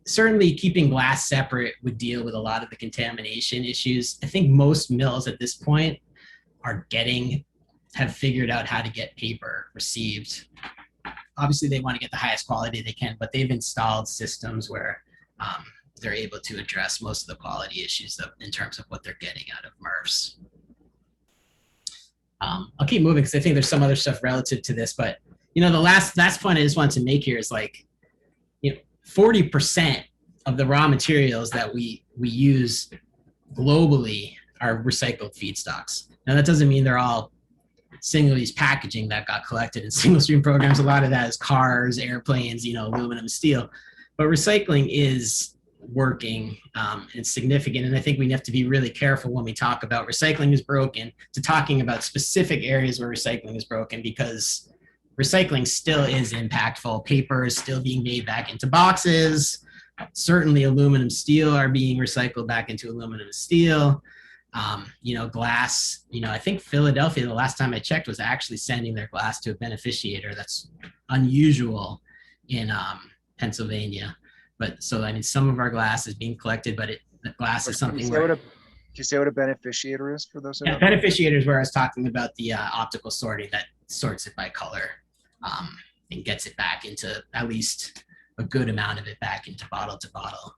certainly keeping glass separate would deal with a lot of the contamination issues. I think most mills at this point have figured out how to get paper received. Obviously they want to get the highest quality they can, but they've installed systems where they're able to address most of the quality issues in terms of what they're getting out of MRFs. I'll keep moving because I think there's some other stuff relative to this, but the last point I just wanted to make here is 40% of the raw materials that we use globally are recycled feedstocks. Now that doesn't mean they're all single-use packaging that got collected in single-stream programs. A lot of that is cars, airplanes, aluminum, steel. But recycling is working, and it's significant. And I think we have to be really careful when we talk about recycling is broken to talking about specific areas where recycling is broken, because recycling still is impactful. Paper is still being made back into boxes. Certainly aluminum steel are being recycled back into aluminum steel. Glass, I think Philadelphia, the last time I checked, was actually sending their glass to a beneficiator. That's unusual in Pennsylvania. But so, I mean, some of our glass is being collected, but the glass is something where... Can you say what a beneficiator is for those? Yeah, beneficiator is where I was talking about the optical sorting that sorts it by color, and gets it back into, at least a good amount of it back into bottle to bottle.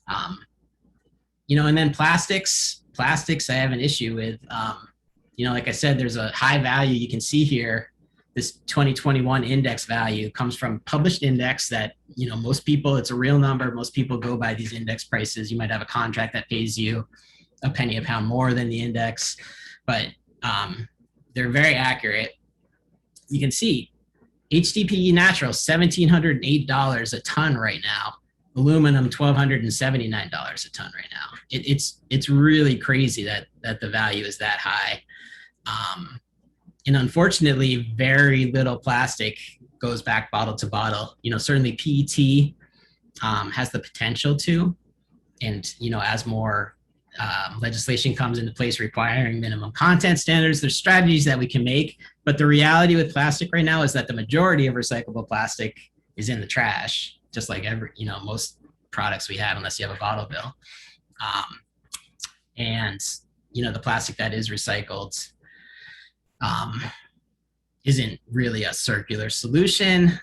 And then plastics I have an issue with. Like I said, there's a high value. You can see here, this 2021 index value comes from published index that, most people, it's a real number. Most people go by these index prices. You might have a contract that pays you a penny a pound more than the index, but they're very accurate. You can see HDPE natural, $1,708 a ton right now. Aluminum, $1,279 a ton right now. It's really crazy that the value is that high. And unfortunately, very little plastic goes back bottle to bottle. Certainly PET has the potential to, and as more legislation comes into place requiring minimum content standards, there's strategies that we can make. But the reality with plastic right now is that the majority of recyclable plastic is in the trash, just like most products we have, unless you have a bottle bill. And the plastic that is recycled isn't really a circular solution.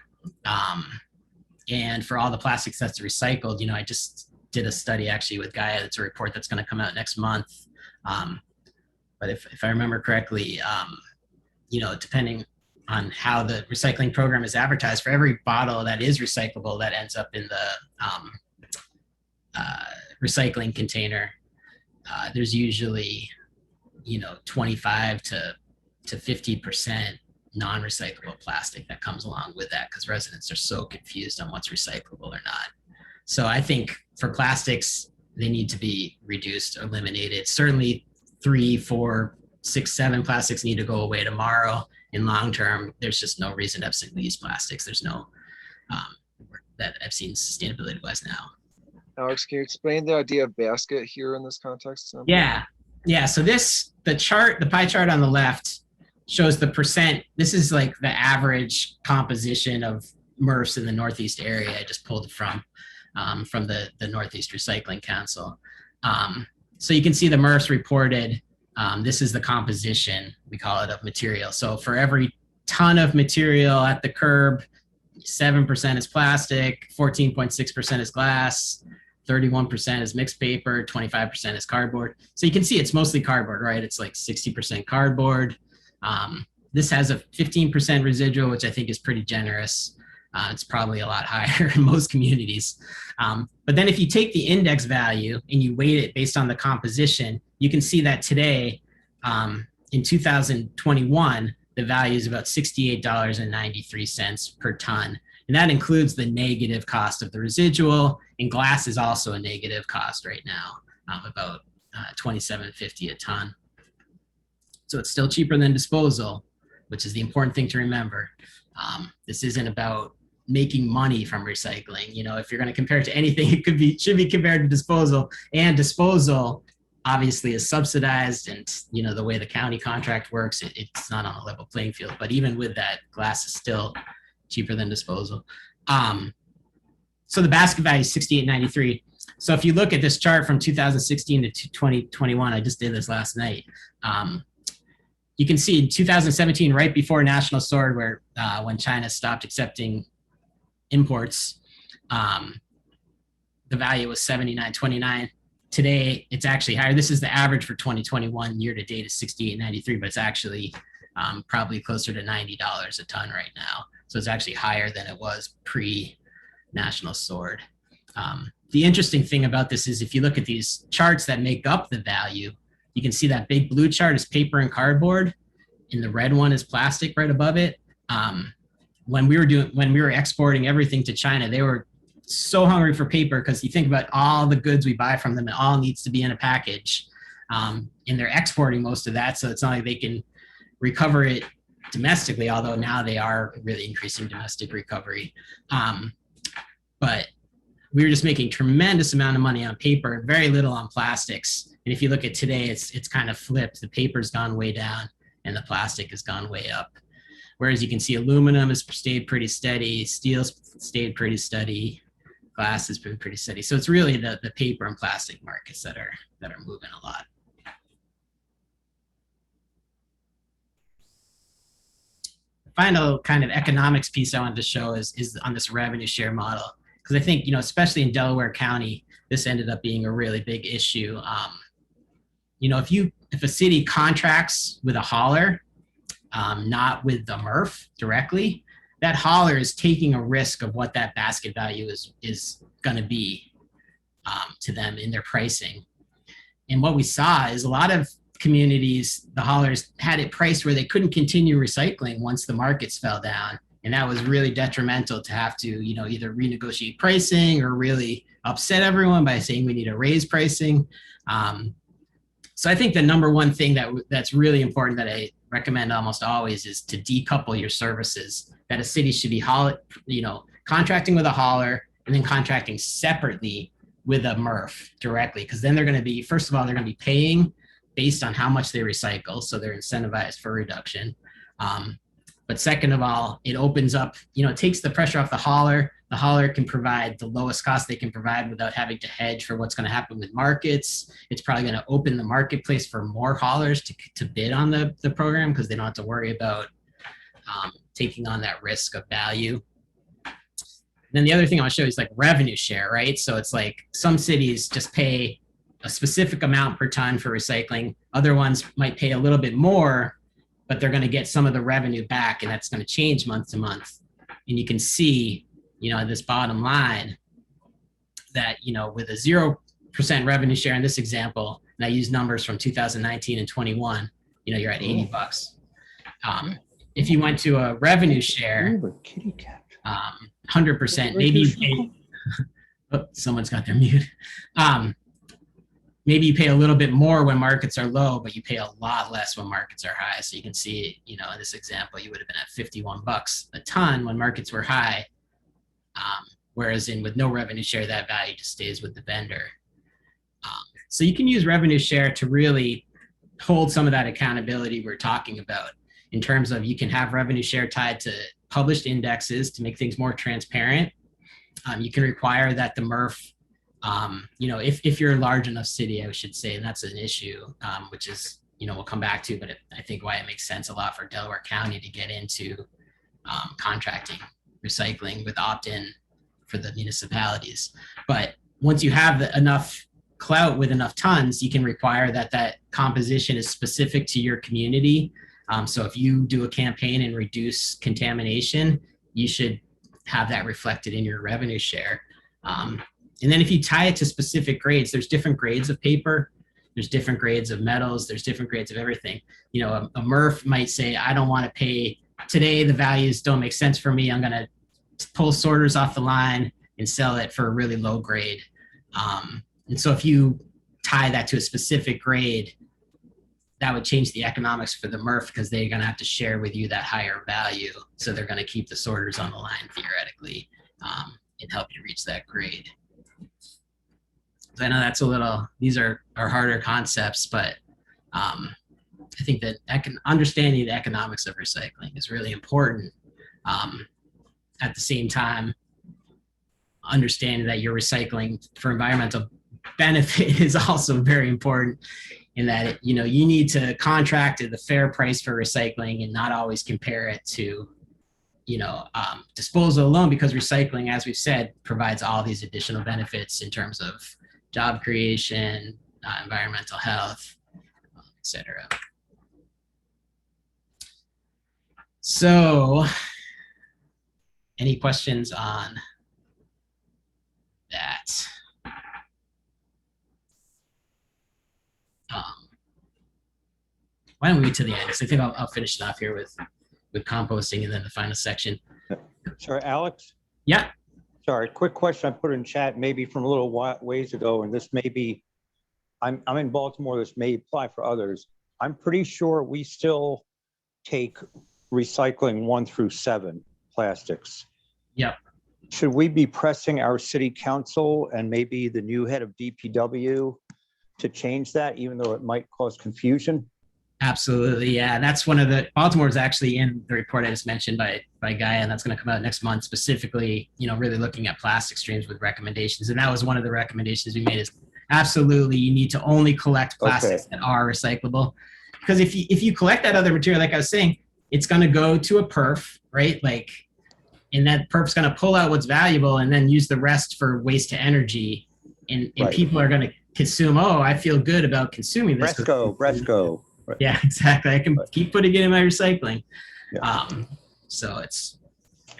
And for all the plastics that's recycled, I just did a study actually with Gaia. It's a report that's going to come out next month. But if I remember correctly, depending on how the recycling program is advertised, for every bottle that is recyclable that ends up in the recycling container, there's usually 25 to 50% non-recyclable plastic that comes along with that, because residents are so confused on what's recyclable or not. So I think for plastics, they need to be reduced or eliminated. Certainly 3, 4, 6, 7 plastics need to go away tomorrow. In long term, there's just no reason to have single-use plastics. There's no that I've seen sustainability wise now. Alex, can you explain the idea of basket here in this context? Yeah. So the pie chart on the left shows the percent. This is like the average composition of MRFs in the Northeast area. I just pulled it from the Northeast Recycling Council. So you can see the MRFs reported. This is the composition, we call it, of material. So for every ton of material at the curb, 7% is plastic, 14.6% is glass, 31% is mixed paper, 25% is cardboard. So you can see it's mostly cardboard, right? It's like 60% cardboard. This has a 15% residual, which I think is pretty generous. It's probably a lot higher in most communities. But then if you take the index value and you weight it based on the composition, you can see that today, in 2021, the value is about $68.93 per ton. And that includes the negative cost of the residual, and glass is also a negative cost right now, about $27.50 a ton. So it's still cheaper than disposal, which is the important thing to remember. This isn't about making money from recycling. If you're going to compare it to anything, it should be compared to disposal. And disposal obviously is subsidized, and the way the county contract works, it's not on a level playing field. But even with that, glass is still cheaper than disposal. So the basket value is $68.93. So if you look at this chart from 2016 to 2021, I just did this last night. You can see in 2017, right before National Sword, where when China stopped accepting imports, the value was $79.29. Today, it's actually higher. This is the average for 2021 year to date is $68.93, but it's actually probably closer to $90 a ton right now. So it's actually higher than it was pre-National Sword. The interesting thing about this is if you look at these charts that make up the value, you can see that big blue chart is paper and cardboard, and the red one is plastic right above it. When we were exporting everything to China, they were so hungry for paper, because you think about all the goods we buy from them, it all needs to be in a package, and they're exporting most of that, so it's not like they can recover it domestically, although now they are really increasing domestic recovery. But we were just making tremendous amount of money on paper and very little on plastics. And if you look at today, it's kind of flipped. The paper's gone way down and the plastic has gone way up. Whereas you can see aluminum has stayed pretty steady, steel's stayed pretty steady, glass has been pretty steady. So it's really the paper and plastic markets that are moving a lot. The final kind of economics piece I wanted to show is on this revenue share model. Because I think, especially in Delaware County, this ended up being a really big issue. If a city contracts with a hauler, not with the MRF directly, that hauler is taking a risk of what that basket value is going to be to them in their pricing. And what we saw is a lot of communities, the haulers had it priced where they couldn't continue recycling once the markets fell down. And that was really detrimental to have to, either renegotiate pricing or really upset everyone by saying we need to raise pricing. So I think the number one thing that's really important that I recommend almost always is to decouple your services. That a city should be contracting with a hauler and then contracting separately with a MRF directly, because then they're going to be, first of all, they're going to be paying based on how much they recycle, so they're incentivized for reduction. But second of all, it opens up, it takes the pressure off the hauler. The hauler can provide the lowest cost they can provide without having to hedge for what's going to happen with markets. It's probably going to open the marketplace for more haulers to bid on the program, because they don't have to worry about taking on that risk of value. Then the other thing I want to show you is like revenue share, right? So it's like some cities just pay a specific amount per ton for recycling. Other ones might pay a little bit more, but they're going to get some of the revenue back, and that's going to change month to month. And you can see, this bottom line that, with a 0% revenue share in this example, and I use numbers from 2019 and 21, you're at $80. If you went to a revenue share, 100%, maybe you pay, oh, someone's got their mute. Maybe you pay a little bit more when markets are low, but you pay a lot less when markets are high. So you can see, in this example, you would have been at $51 a ton when markets were high. Whereas with no revenue share, that value just stays with the vendor. So you can use revenue share to really hold some of that accountability we're talking about, in terms of you can have revenue share tied to published indexes to make things more transparent. You can require that the MRF, if you're a large enough city, I should say, and that's an issue, which is, we'll come back to, but I think why it makes sense a lot for Delaware County to get into contracting recycling with opt-in for the municipalities. But once you have enough clout with enough tons, you can require that composition is specific to your community. So if you do a campaign and reduce contamination, you should have that reflected in your revenue share. And then if you tie it to specific grades, there's different grades of paper, there's different grades of metals, there's different grades of everything. A MRF might say, I don't want to pay, today the values don't make sense for me, I'm going to pull sorters off the line and sell it for a really low grade. And so if you tie that to a specific grade, that would change the economics for the MRF, because they're going to have to share with you that higher value. So they're going to keep the sorters on the line theoretically, and help you reach that grade. So I know that's these are harder concepts, but I think that understanding the economics of recycling is really important. At the same time, understanding that you're recycling for environmental benefit is also very important, in that you need to contract at the fair price for recycling and not always compare it to disposal alone, because recycling, as we've said, provides all these additional benefits in terms of job creation, environmental health, etc. So any questions on that? Why don't we wait to the end? So I think I'll finish it off here with composting and then the final section. Sorry, Alex? Yeah. Sorry, quick question I put in chat maybe from a little ways ago, and this may be, I'm in Baltimore, this may apply for others. I'm pretty sure we still take recycling 1 through 7 plastics. Yep. Should we be pressing our city council and maybe the new head of DPW to change that, even though it might cause confusion? Absolutely, yeah. That's one of Baltimore is actually in the report I just mentioned by Gaia, and that's going to come out next month, specifically, really looking at plastic streams with recommendations. And that was one of the recommendations we made, is absolutely you need to only collect plastics that are recyclable. Because if you collect that other material, like I was saying, it's going to go to a perf, right? And that perf's going to pull out what's valuable and then use the rest for waste to energy. And right. People are going to consume, I feel good about consuming this. Bresco. Right. Yeah, exactly. I can keep putting it in my recycling. Yeah. So I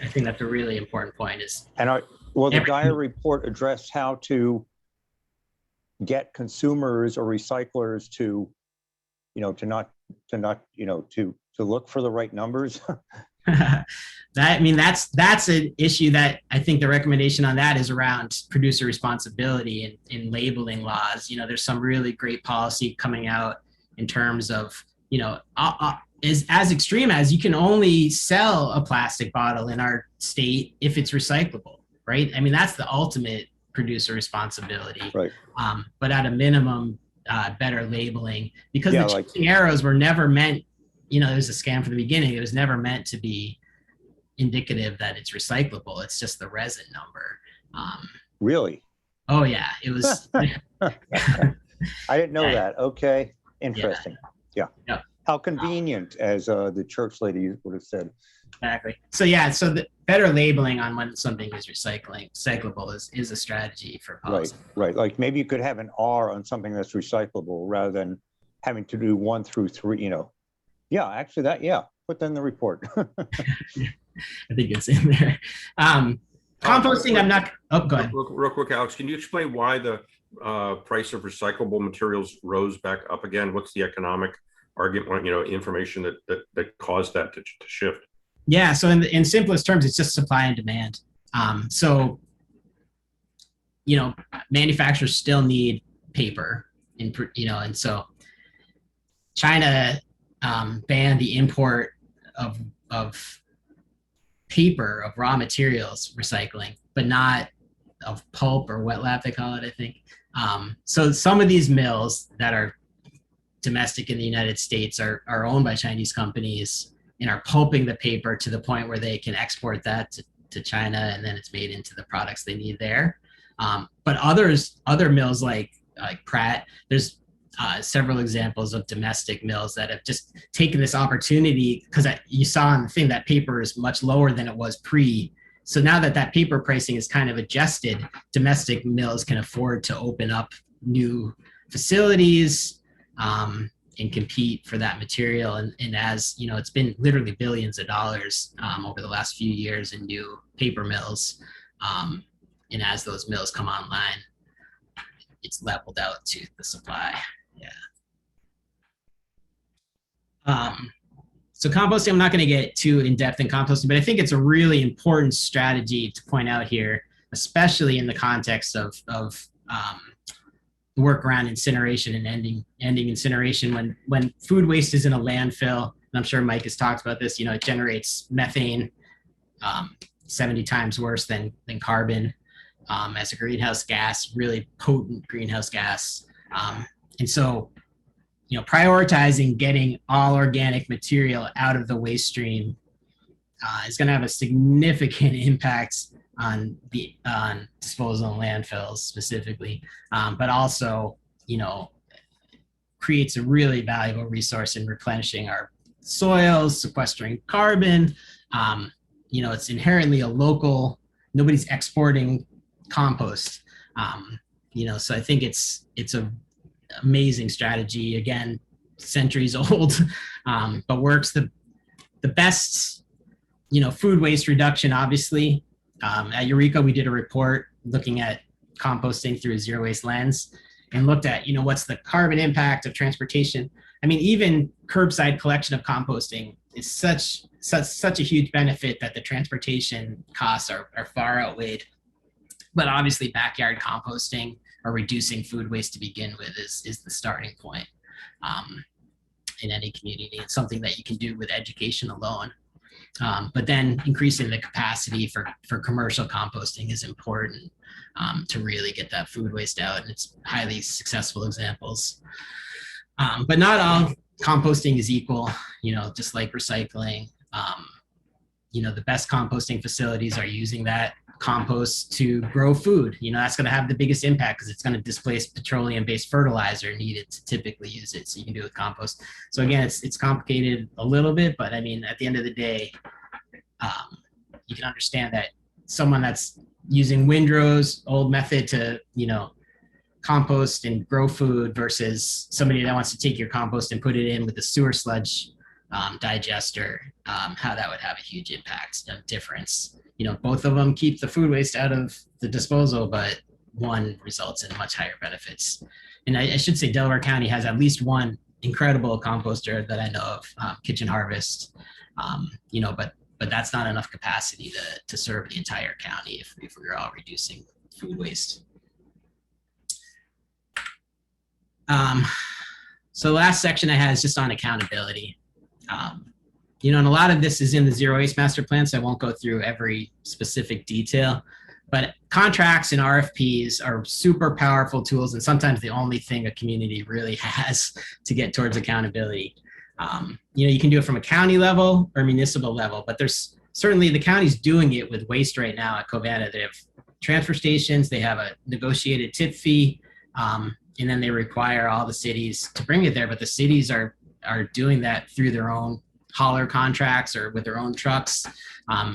think that's a really important point. The Gaia report addressed how to get consumers or recyclers to look for the right numbers. That's an issue that I think the recommendation on that is around producer responsibility in labeling laws. There's some really great policy coming out in terms of, is as extreme as you can only sell a plastic bottle in our state if it's recyclable, right? That's the ultimate producer responsibility. Right. But at a minimum, better labeling, because the chasing arrows were never meant, it was a scam from the beginning. It was never meant to be indicative that it's recyclable. It's just the resin number. Really? Oh yeah, it was. I didn't know that. Okay. Interesting. Yeah. How convenient, as the church lady would have said. Exactly. So the better labeling on when something is recyclable is a strategy for policy. Right. Like maybe you could have an R on something that's recyclable rather than having to do 1 through 3. Yeah, actually put that in the report. I think it's in there. Composting, I'm not. Oh, go ahead. Real quick, Alex, can you explain why the price of recyclable materials rose back up again? What's the economic argument, information that caused that to shift? Yeah, so in simplest terms, it's just supply and demand. So, manufacturers still need paper, and so China banned the import of paper, of raw materials recycling, but not of pulp or wet lab, they call it, I think. So some of these mills that are domestic in the United States are owned by Chinese companies and are pulping the paper to the point where they can export that to China, and then it's made into the products they need there. But other mills like Pratt, there's several examples of domestic mills that have just taken this opportunity, because you saw in the thing that paper is much lower than it was pre. So now that paper pricing is kind of adjusted, domestic mills can afford to open up new facilities and compete for that material. And as it's been literally billions of dollars over the last few years in new paper mills. And as those mills come online, it's leveled out to the supply. Yeah. So composting, I'm not going to get too in-depth in composting, but I think it's a really important strategy to point out here, especially in the context of work around incineration and ending incineration. When food waste is in a landfill, and I'm sure Mike has talked about this, it generates methane 70 times worse than carbon as a greenhouse gas, really potent greenhouse gas. And so, prioritizing getting all organic material out of the waste stream is going to have a significant impact on disposal and landfills specifically, but also, creates a really valuable resource in replenishing our soils, sequestering carbon. It's inherently a local, nobody's exporting compost. So I think it's a amazing strategy, again, centuries old, but works the best. Food waste reduction, obviously. At Eureka, we did a report looking at composting through a zero waste lens and looked at, what's the carbon impact of transportation. I mean, even curbside collection of composting is such a huge benefit that the transportation costs are far outweighed. But obviously, backyard composting or reducing food waste to begin with is the starting point in any community. It's something that you can do with education alone. But then increasing the capacity for commercial composting is important to really get that food waste out. And it's highly successful examples. But not all composting is equal, just like recycling. The best composting facilities are using that compost to grow food. That's going to have the biggest impact because it's going to displace petroleum-based fertilizer needed to typically use it. So you can do it with compost. So again, it's complicated a little bit, but I mean, at the end of the day, you can understand that someone that's using windrows, old method to, compost and grow food versus somebody that wants to take your compost and put it in with a sewer sludge digester, how that would have a huge impact, difference. Both of them keep the food waste out of the disposal, but one results in much higher benefits. And I should say Delaware County has at least one incredible composter that I know of, Kitchen Harvest, but that's not enough capacity to serve the entire county if we're all reducing food waste. So the last section I had is just on accountability. And a lot of this is in the Zero Waste Master Plan, so I won't go through every specific detail, but contracts and RFPs are super powerful tools and sometimes the only thing a community really has to get towards accountability. You can do it from a county level or municipal level, but there's certainly the county's doing it with waste right now at Covanta. They have transfer stations, they have a negotiated tip fee, and then they require all the cities to bring it there, but the cities are doing that through their own hauler contracts or with their own trucks.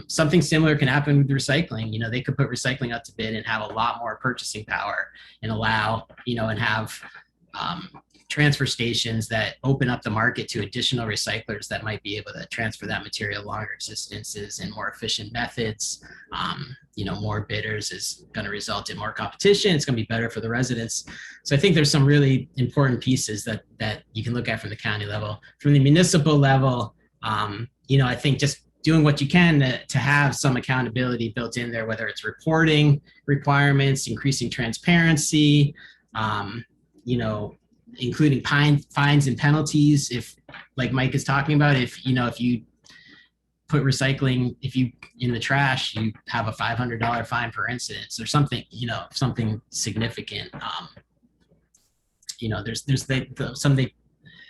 Something similar can happen with recycling. They could put recycling out to bid and have a lot more purchasing power and allow, and have transfer stations that open up the market to additional recyclers that might be able to transfer that material longer distances and more efficient methods. More bidders is going to result in more competition. It's going to be better for the residents. So I think there's some really important pieces that you can look at from the county level. From the municipal level, I think just doing what you can to have some accountability built in there, whether it's reporting requirements, increasing transparency, including fines and penalties. If, like Mike is talking about, if you put recycling, if you in the trash, you have a $500 fine per incident or something, something significant.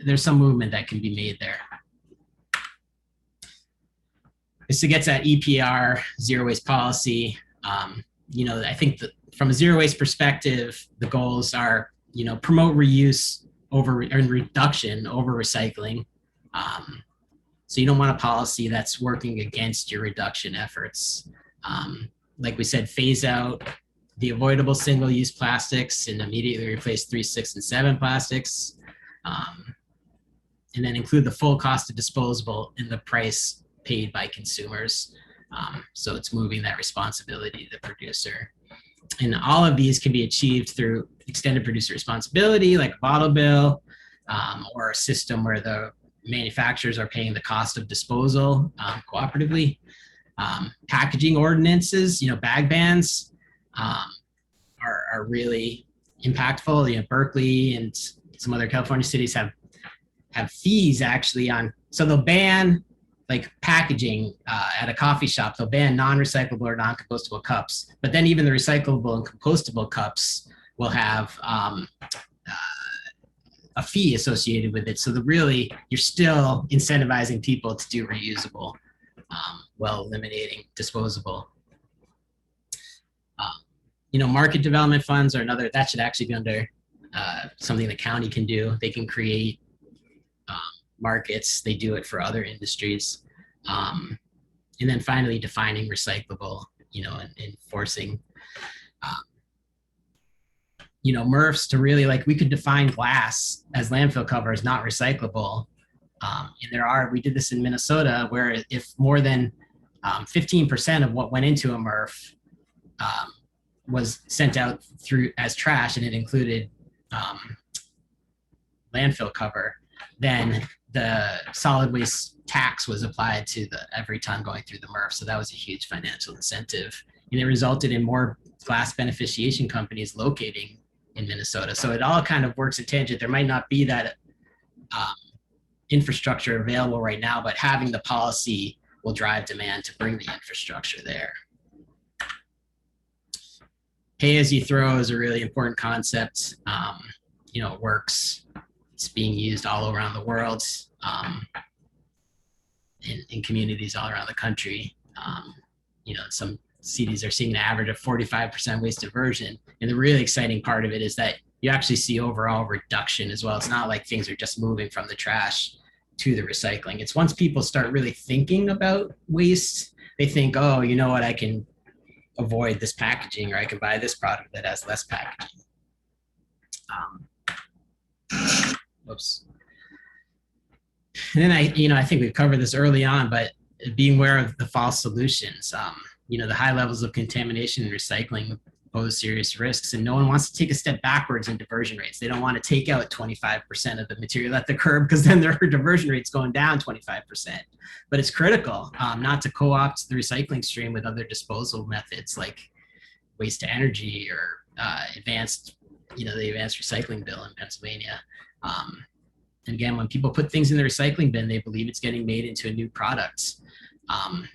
There's some movement that can be made there. To get to that EPR, zero waste policy, I think that from a zero waste perspective, the goals are, promote reuse and reduction over recycling. So you don't want a policy that's working against your reduction efforts. Like we said, phase out the avoidable single-use plastics and immediately replace 3, 6, and 7 plastics. And then include the full cost of disposable in the price paid by consumers. So it's moving that responsibility to the producer. And all of these can be achieved through extended producer responsibility, like a bottle bill, or a system where the manufacturers are paying the cost of disposal cooperatively. Packaging ordinances, bag bans are really impactful. Berkeley and some other California cities have fees actually on, so they'll ban like packaging at a coffee shop, they'll ban non-recyclable or non-compostable cups, but then even the recyclable and compostable cups will have a fee associated with it. So you're still incentivizing people to do reusable while eliminating disposable. Market development funds are another, that should actually be under something the county can do. They can create markets. They do it for other industries. And then finally defining recyclable, and enforcing, MRFs to really, like, we could define glass as landfill cover as not recyclable. And we did this in Minnesota, where if more than 15% of what went into a MRF was sent out through as trash, and it included landfill cover, then the solid waste tax was applied to every ton going through the MRF. So that was a huge financial incentive. And it resulted in more glass beneficiation companies locating in Minnesota. So it all kind of works in tangent. There might not be that infrastructure available right now, but having the policy will drive demand to bring the infrastructure there. Pay as you throw is a really important concept. It works. It's being used all around the world, in communities all around the country. Some cities are seeing an average of 45% waste diversion. And the really exciting part of it is that you actually see overall reduction as well. It's not like things are just moving from the trash to the recycling. It's once people start really thinking about waste, they think, oh, you know what, I can avoid this packaging, or I can buy this product that has less packaging. Oops. And then I think we've covered this early on, but being aware of the false solutions. The high levels of contamination and recycling pose serious risks, and no one wants to take a step backwards in diversion rates. They don't want to take out 25% of the material at the curb, because then their diversion rate's going down 25%. But it's critical not to co-opt the recycling stream with other disposal methods like waste to energy or the advanced recycling bill in Pennsylvania. And again, when people put things in the recycling bin, they believe it's getting made into a new product.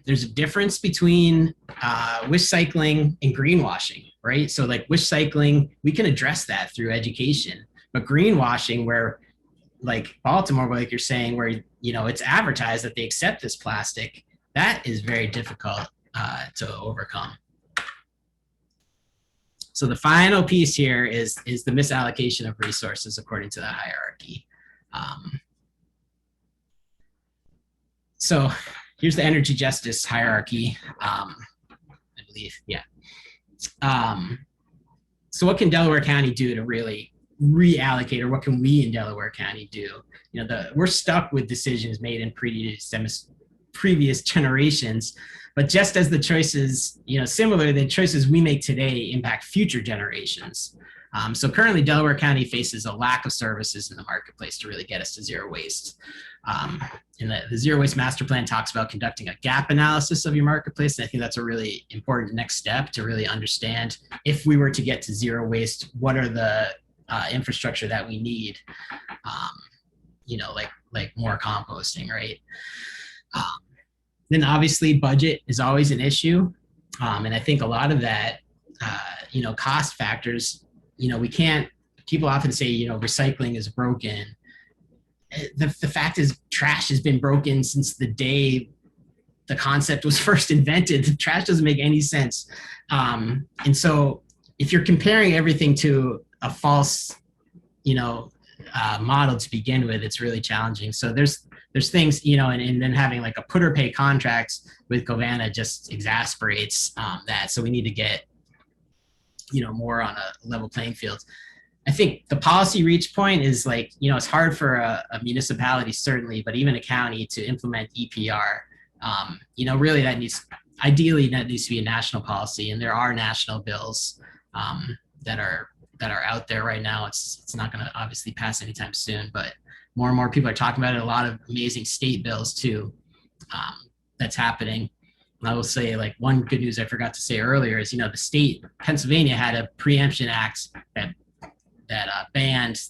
There's a difference between wish cycling and greenwashing, right? So like wish cycling, we can address that through education, but greenwashing, where like Baltimore, like you're saying, where, it's advertised that they accept this plastic, that is very difficult to overcome. So the final piece here is the misallocation of resources according to the hierarchy. So here's the energy justice hierarchy, I believe, yeah. So what can Delaware County do to really reallocate, or what can we in Delaware County do? You know, we're stuck with decisions made in previous generations, but just as the choices, you know, similar, the choices we make today impact future generations. So currently Delaware County faces a lack of services in the marketplace to really get us to zero waste. And the Zero Waste Master Plan talks about conducting a gap analysis of your marketplace. And I think that's a really important next step to really understand, if we were to get to zero waste, what are the infrastructure that we need? You know, like more composting, right? Then obviously budget is always an issue. And I think a lot of that, you know, cost factors, you know, people often say, you know, recycling is broken. The fact is, trash has been broken since the day the concept was first invented. Trash doesn't make any sense. And so if you're comparing everything to a false, you know, model to begin with, it's really challenging. So there's things, you know, and then having like a put or pay contracts with Govana just exasperates that. So we need to get, you know, more on a level playing field. I think the policy reach point is like, you know, it's hard for a municipality, certainly, but even a county to implement EPR. You know, really ideally that needs to be a national policy, and there are national bills that are out there right now. It's not going to obviously pass anytime soon, but more and more people are talking about it. A lot of amazing state bills too, that's happening. And I will say, like, one good news I forgot to say earlier is, you know, the state, Pennsylvania, had a preemption act that banned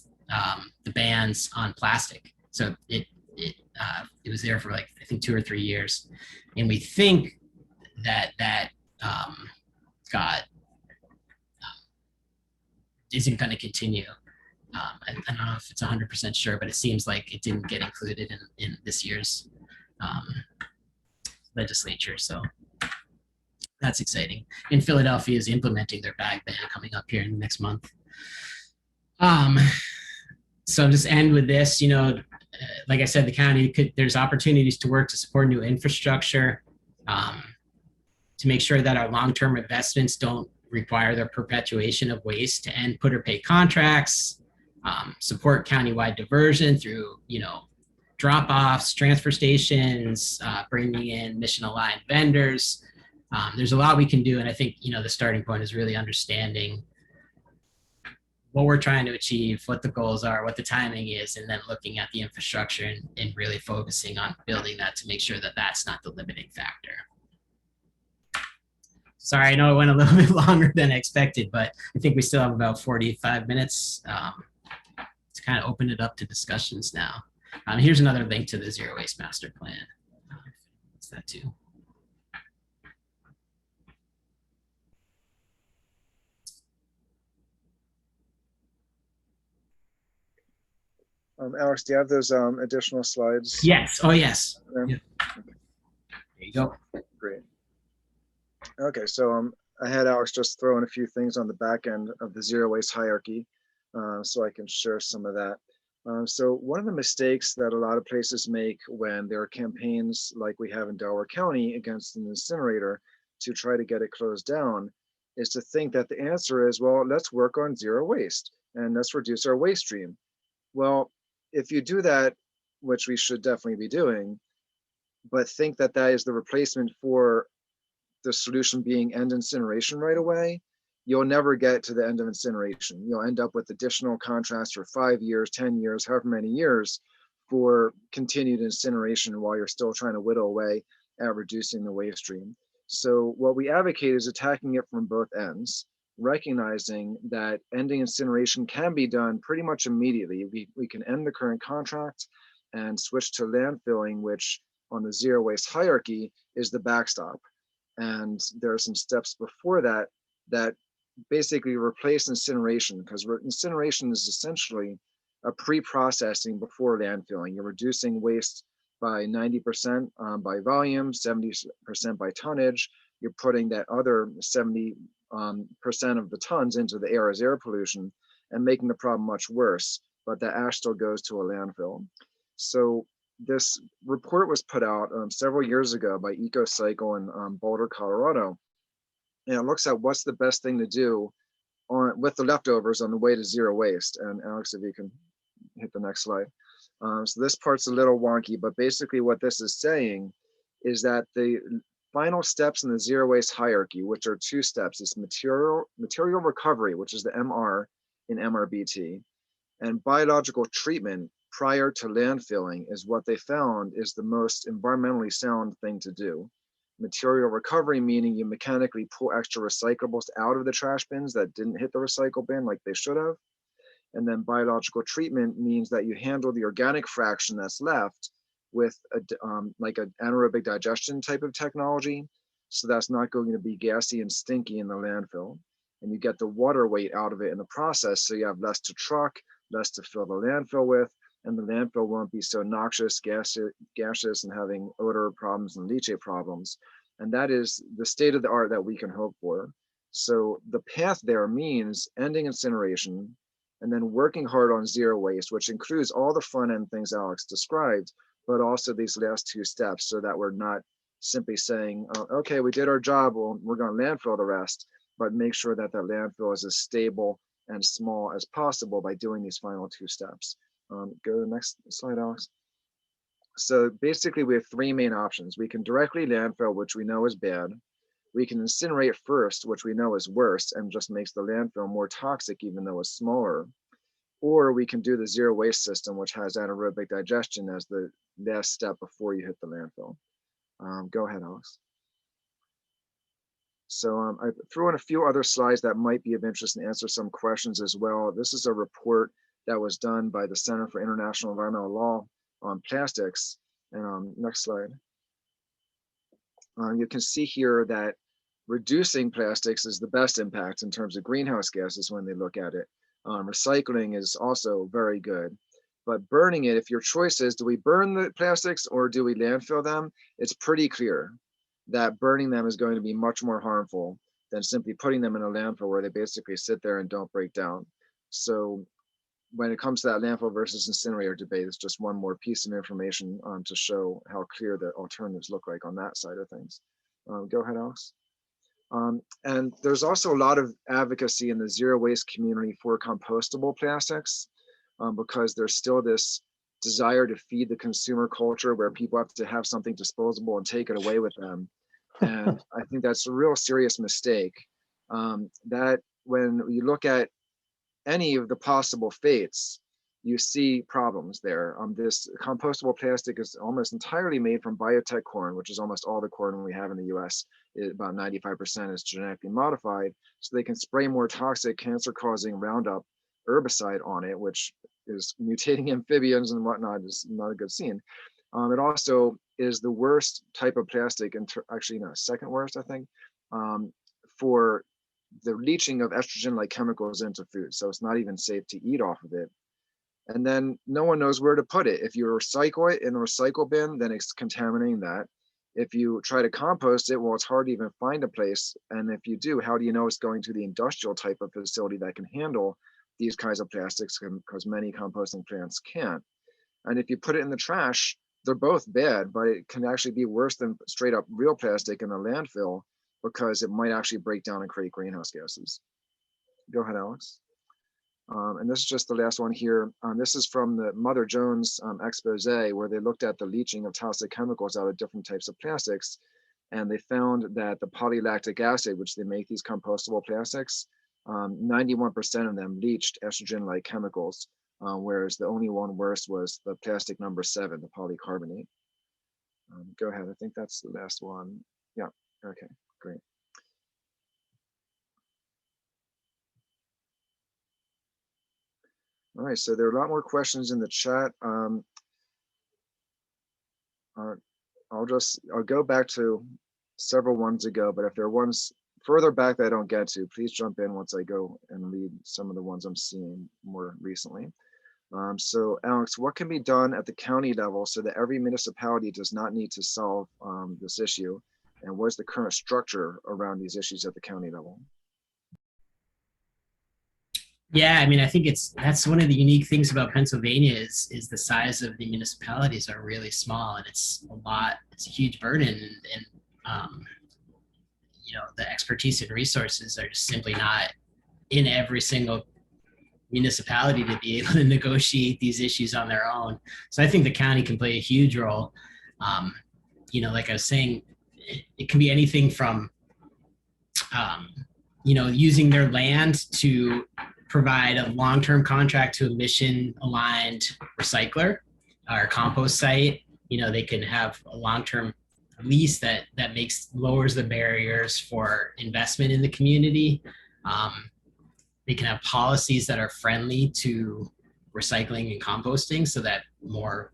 the bans on plastic. So it was there for like, I think 2 or 3 years, and we think that isn't going to continue. I don't know if it's 100% sure, but it seems like it didn't get included in this year's legislature. So that's exciting. And Philadelphia is implementing their bag ban coming up here in the next month. So I'll just end with this, you know, like I said, the county there's opportunities to work to support new infrastructure, to make sure that our long-term investments don't require the perpetuation of waste, to end put or pay contracts, support countywide diversion through, you know, drop-offs, transfer stations, bringing in mission-aligned vendors. There's a lot we can do, and I think, you know, the starting point is really understanding what we're trying to achieve, what the goals are, what the timing is, and then looking at the infrastructure and really focusing on building that to make sure that that's not the limiting factor. Sorry, I know it went a little bit longer than I expected, but I think we still have about 45 minutes to kind of open it up to discussions now. Here's another link to the Zero Waste Master Plan. What's that too? Alex, do you have those additional slides? Yes. Oh, yes. Yeah. There you go. Great. Okay, so I had Alex just throw in a few things on the back end of the zero waste hierarchy, so I can share some of that. So one of the mistakes that a lot of places make when there are campaigns like we have in Delaware County against an incinerator to try to get it closed down is to think that the answer is, well, let's work on zero waste and let's reduce our waste stream. Well, if you do that, which we should definitely be doing, but think that that is the replacement for the solution being end incineration right away, you'll never get to the end of incineration. You'll end up with additional contracts for 5 years, 10 years, however many years for continued incineration while you're still trying to whittle away at reducing the waste stream. So what we advocate is attacking it from both ends, recognizing that ending incineration can be done pretty much immediately. We can end the current contract and switch to landfilling, which on the zero waste hierarchy is the backstop. And there are some steps before that that basically replace incineration, because incineration is essentially a pre-processing before landfilling. You're reducing waste by 90% by volume, 70% by tonnage. You're putting that other 70% of the tons into the air as air pollution and making the problem much worse, but the ash still goes to a landfill. So this report was put out several years ago by EcoCycle in Boulder, Colorado, and it looks at what's the best thing to do on with the leftovers on the way to zero waste. And Alex, if you can hit the next slide. So this part's a little wonky, but basically what this is saying is that the final steps in the zero waste hierarchy, which are 2 steps, is material recovery, which is the MR in MRBT, and biological treatment prior to landfilling is what they found is the most environmentally sound thing to do. Material recovery, meaning you mechanically pull extra recyclables out of the trash bins that didn't hit the recycle bin like they should have. And then biological treatment means that you handle the organic fraction that's left with like an anaerobic digestion type of technology. So that's not going to be gassy and stinky in the landfill. And you get the water weight out of it in the process. So you have less to truck, less to fill the landfill with, and the landfill won't be so noxious, gaseous, and having odor problems and leachate problems. And that is the state of the art that we can hope for. So the path there means ending incineration and then working hard on zero waste, which includes all the front end things Alex described, but also these last 2 steps, so that we're not simply saying, oh, okay, we did our job, well, we're going to landfill the rest, but make sure that that landfill is as stable and small as possible by doing these final 2 steps. Go to the next slide, Alex. So basically we have 3 main options. We can directly landfill, which we know is bad. We can incinerate first, which we know is worse and just makes the landfill more toxic, even though it's smaller. Or we can do the zero waste system, which has anaerobic digestion as the last step before you hit the landfill. Go ahead, Alex. So I threw in a few other slides that might be of interest and answer some questions as well. This is a report that was done by the Center for International Environmental Law on plastics. And next slide. You can see here that reducing plastics is the best impact in terms of greenhouse gases when they look at it. Recycling is also very good, but burning it, if your choice is, do we burn the plastics or do we landfill them? It's pretty clear that burning them is going to be much more harmful than simply putting them in a landfill where they basically sit there and don't break down. So when it comes to that landfill versus incinerator debate, it's just one more piece of information to show how clear the alternatives look like on that side of things. Go ahead, Alex. And there's also a lot of advocacy in the zero waste community for compostable plastics because there's still this desire to feed the consumer culture where people have to have something disposable and take it away with them. And I think that's a real serious mistake. That when you look at any of the possible fates, you see problems there. This compostable plastic is almost entirely made from biotech corn, which is almost all the corn we have in the US. About 95% is genetically modified, so they can spray more toxic cancer-causing Roundup herbicide on it, which is mutating amphibians and whatnot. Is not a good scene. It also is the worst type of plastic, and actually no, second worst, I think, for the leaching of estrogen-like chemicals into food. So it's not even safe to eat off of it. And then no one knows where to put it. If you recycle it in the recycle bin, then it's contaminating that. If you try to compost it, well, it's hard to even find a place. And if you do, how do you know it's going to the industrial type of facility that can handle these kinds of plastics, because many composting plants can't. And if you put it in the trash, they're both bad, but it can actually be worse than straight up real plastic in a landfill because it might actually break down and create greenhouse gases. Go ahead, Alex. And this is just the last one here. This is from the Mother Jones expose, where they looked at the leaching of toxic chemicals out of different types of plastics. And they found that the polylactic acid, which they make these compostable plastics, 91% of them leached estrogen-like chemicals, whereas the only one worse was the plastic number 7, the polycarbonate. Go ahead, I think that's the last one. Yeah, okay, great. All right, so there are a lot more questions in the chat. I'll go back to several ones ago, but if there are ones further back that I don't get to, please jump in once I go and read some of the ones I'm seeing more recently. So Alex, what can be done at the county level so that every municipality does not need to solve this issue? And what is the current structure around these issues at the county level? Yeah, I mean, I think that's one of the unique things about Pennsylvania is the size of the municipalities are really small, and it's a huge burden, and you know, the expertise and resources are just simply not in every single municipality to be able to negotiate these issues on their own. So I think the county can play a huge role. Like I was saying, it can be anything from, using their land to provide a long-term contract to a mission-aligned recycler or compost site. They can have a long-term lease that lowers the barriers for investment in the community. They can have policies that are friendly to recycling and composting so that more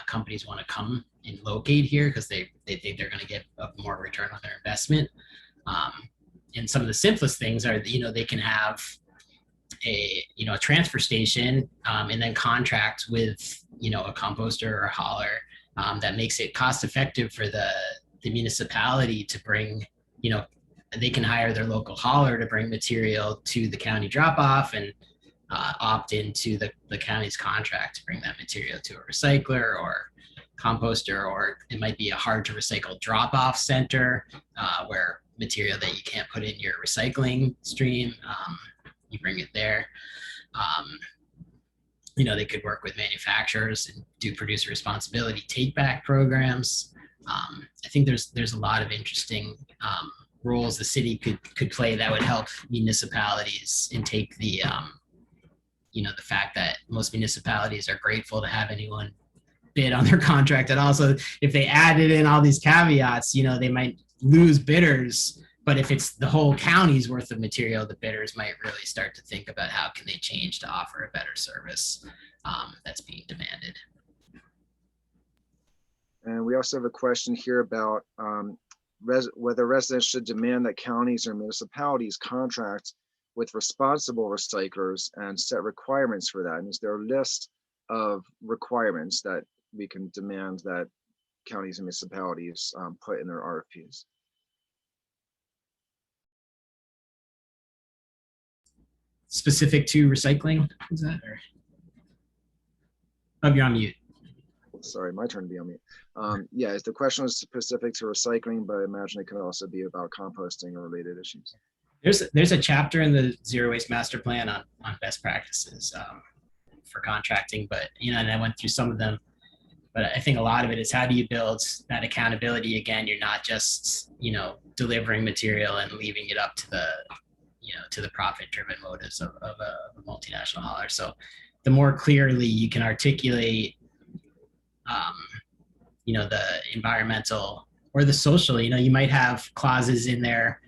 companies want to come and locate here because they think they're going to get a more return on their investment. And some of the simplest things are, they can have a transfer station and then contract with, a composter or a hauler that makes it cost effective for the municipality to bring, they can hire their local hauler to bring material to the county drop off and opt into the county's contract to bring that material to a recycler or composter, or it might be a hard to recycle drop off center where material that you can't put in your recycling stream, you bring it there. They could work with manufacturers and do producer responsibility take back programs. I think there's a lot of interesting roles the city could play that would help municipalities and take the the fact that most municipalities are grateful to have anyone bid on their contract. And also if they added in all these caveats, they might lose bidders. But if it's the whole county's worth of material, the bidders might really start to think about how can they change to offer a better service that's being demanded. And we also have a question here about whether residents should demand that counties or municipalities contract with responsible recyclers and set requirements for that. And is there a list of requirements that we can demand that counties and municipalities put in their RFPs? Specific to recycling, is that? Or... Oh, you're on mute. Sorry, my turn to be on mute. Yeah, the question was specific to recycling, but I imagine it could also be about composting or related issues. There's a chapter in the Zero Waste Master Plan on best practices for contracting, but and I went through some of them. But I think a lot of it is how do you build that accountability? Again, you're not just delivering material and leaving it up to the profit-driven motives of a multinational hauler. So the more clearly you can articulate, the environmental or the social, you might have clauses in there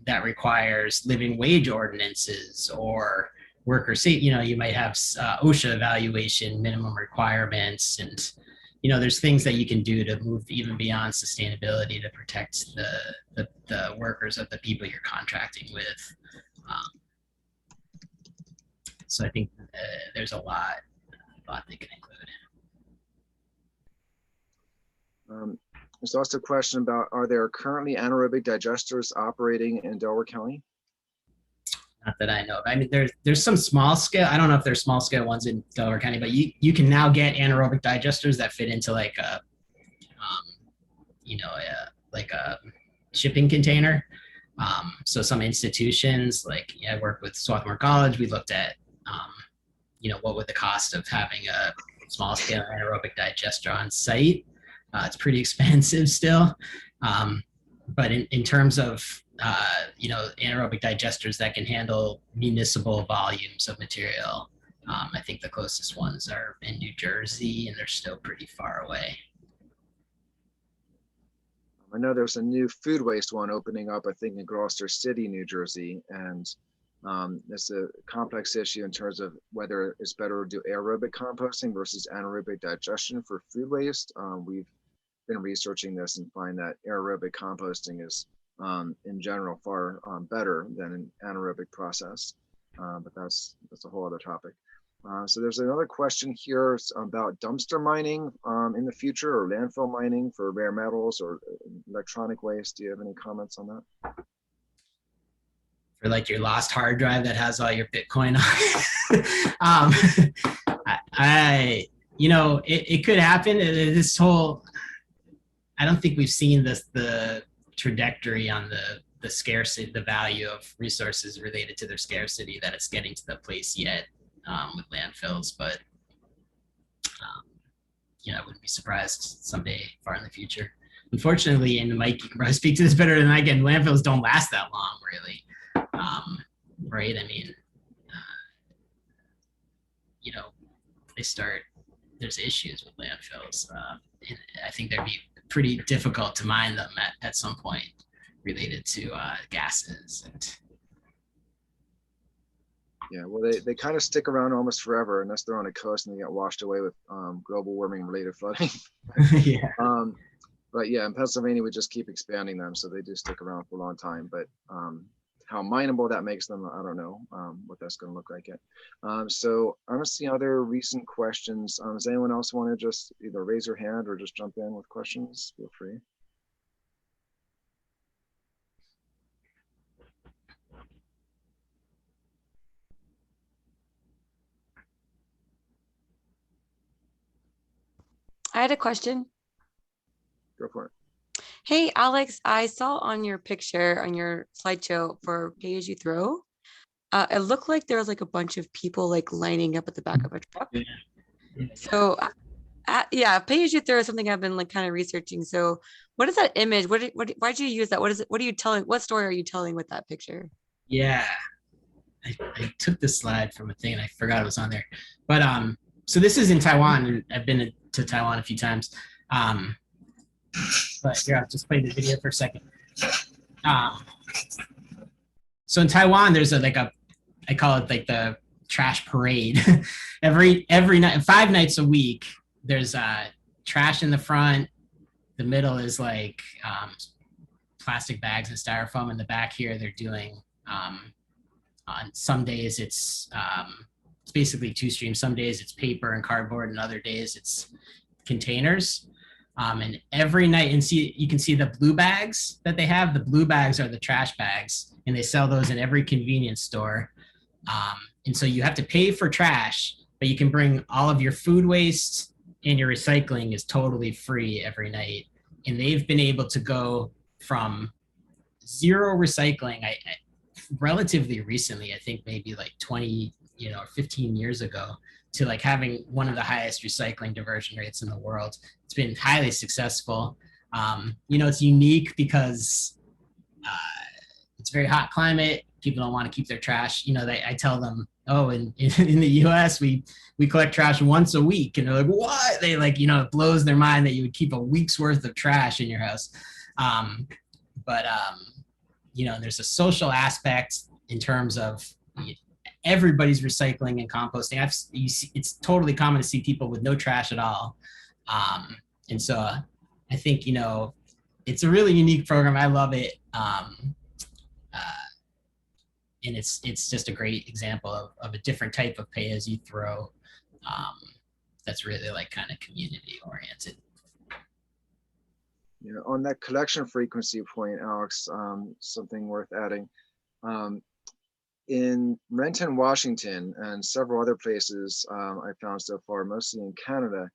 that requires living wage ordinances or worker safety. You might have OSHA evaluation, minimum requirements, and there's things that you can do to move even beyond sustainability to protect the workers of the people you're contracting with. So I think there's a lot they can include. There's also a question about, are there currently anaerobic digesters operating in Delaware County? Not that I know of. I mean, there's some small scale. I don't know if there's small scale ones in Delaware County, but you can now get anaerobic digesters that fit into like a shipping container. So some institutions, like I worked with Swarthmore College, we looked at what would the cost of having a small scale anaerobic digester on site. It's pretty expensive still, but in terms of anaerobic digesters that can handle municipal volumes of material, I think the closest ones are in New Jersey, and they're still pretty far away. I know there's a new food waste one opening up, I think, in Gloucester City, New Jersey, and it's a complex issue in terms of whether it's better to do aerobic composting versus anaerobic digestion for food waste. We've been researching this and find that aerobic composting is in general far better than an anaerobic process, but that's a whole other topic. So there's another question here about dumpster mining in the future, or landfill mining for rare metals or electronic waste. Do you have any comments on that? For like your lost hard drive that has all your Bitcoin on it. It could happen. This whole, I don't think we've seen the trajectory on the the scarcity, the value of resources related to their scarcity, that it's getting to the place yet with landfills. But I wouldn't be surprised someday far in the future. Unfortunately, and Mike, you can probably speak to this better than I can, landfills don't last that long, really. Right? I mean, there's issues with landfills. And I think they'd be pretty difficult to mine them at some point related to gases. Yeah, well, they kind of stick around almost forever unless they're on a coast and they get washed away with global warming related flooding. Yeah. But yeah, in Pennsylvania, we just keep expanding them, so they do stick around for a long time. But how mineable that makes them, I don't know what that's going to look like yet. So I don't see other recent questions. Does anyone else want to just either raise your hand or just jump in with questions? Feel free. I had a question. Go for it. Hey, Alex, I saw on your picture on your slideshow for Pay As You Throw, it looked like there was like a bunch of people like lining up at the back of a truck. Yeah. So yeah, Pay As You Throw is something I've been like kind of researching. So what is that image? Why'd you use that? What is it? What are you telling? What story are you telling with that picture? Yeah. I took this slide from a thing and I forgot it was on there. But so this is in Taiwan, and I've been to Taiwan a few times. But here, I'll just play the video for a second. So in Taiwan, there's I call it like the trash parade. every night, 5 nights a week, there's trash in the front. The middle is like plastic bags and styrofoam. In the back here, they're doing on some days it's basically 2 streams. Some days it's paper and cardboard, and other days it's containers. And every night, and you can see the blue bags that they have. The blue bags are the trash bags, and they sell those in every convenience store. And so you have to pay for trash, but you can bring all of your food waste, and your recycling is totally free every night. And they've been able to go from 0 recycling, I relatively recently, I think maybe like 20, 15 years ago, to like having one of the highest recycling diversion rates in the world. It's been highly successful. It's unique because it's very hot climate. People don't want to keep their trash. I tell them, oh, in the US, we collect trash once a week. And they're like, what? They it blows their mind that you would keep a week's worth of trash in your house. But there's a social aspect in terms of everybody's recycling and composting. It's totally common to see people with no trash at all. And so I think, it's a really unique program. I love it. And it's just a great example of a different type of pay as you throw that's really like kind of community oriented. On that collection frequency point, Alex, something worth adding. In Renton, Washington, and several other places I found so far, mostly in Canada,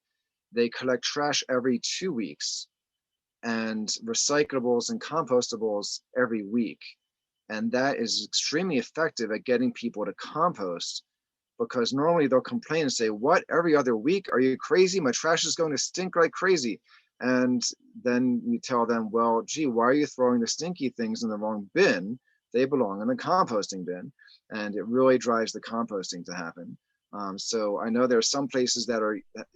they collect trash every 2 weeks and recyclables and compostables every week. And that is extremely effective at getting people to compost, because normally they'll complain and say, what, every other week? Are you crazy? My trash is going to stink like crazy. And then you tell them, well, gee, why are you throwing the stinky things in the wrong bin? They belong in the composting bin. And it really drives the composting to happen. So I know there are some places that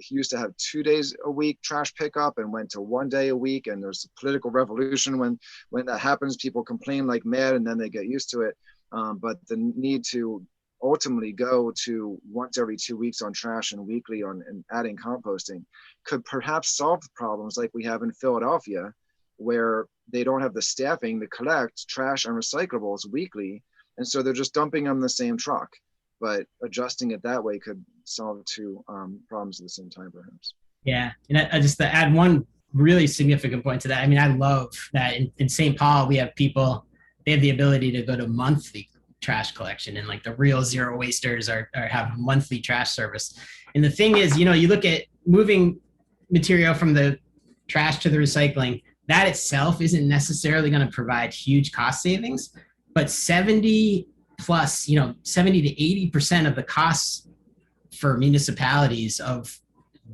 used to have 2 days a week trash pickup and went to 1 day a week. And there's a political revolution when that happens. People complain like mad, and then they get used to it. But the need to ultimately go to once every 2 weeks on trash and weekly on and adding composting could perhaps solve problems like we have in Philadelphia, where they don't have the staffing to collect trash and recyclables weekly. And so they're just dumping them in the same truck. But adjusting it that way could solve 2 problems at the same time, perhaps. Yeah, and I just to add one really significant point to that. I mean, I love that in St. Paul, we have people, they have the ability to go to monthly trash collection, and like the real zero wasters have monthly trash service. And the thing is, you look at moving material from the trash to the recycling, that itself isn't necessarily going to provide huge cost savings, but 70 plus, 70 to 80% of the costs for municipalities of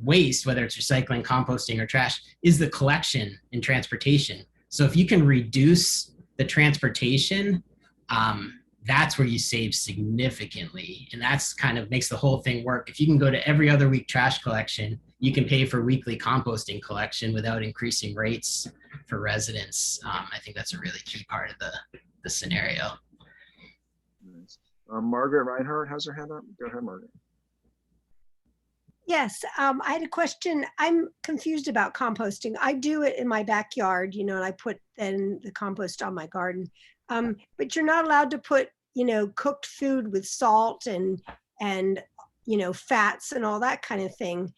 waste, whether it's recycling, composting, or trash, is the collection and transportation. So if you can reduce the transportation, that's where you save significantly. And that's kind of makes the whole thing work. If you can go to every other week trash collection, you can pay for weekly composting collection without increasing rates for residents. I think that's a really key part of the scenario. Nice. Margaret Reinhardt has her hand up. Go ahead, Margaret. Yes, I had a question. I'm confused about composting. I do it in my backyard, and I put then the compost on my garden. But you're not allowed to put, cooked food with salt and fats and all that kind of thing.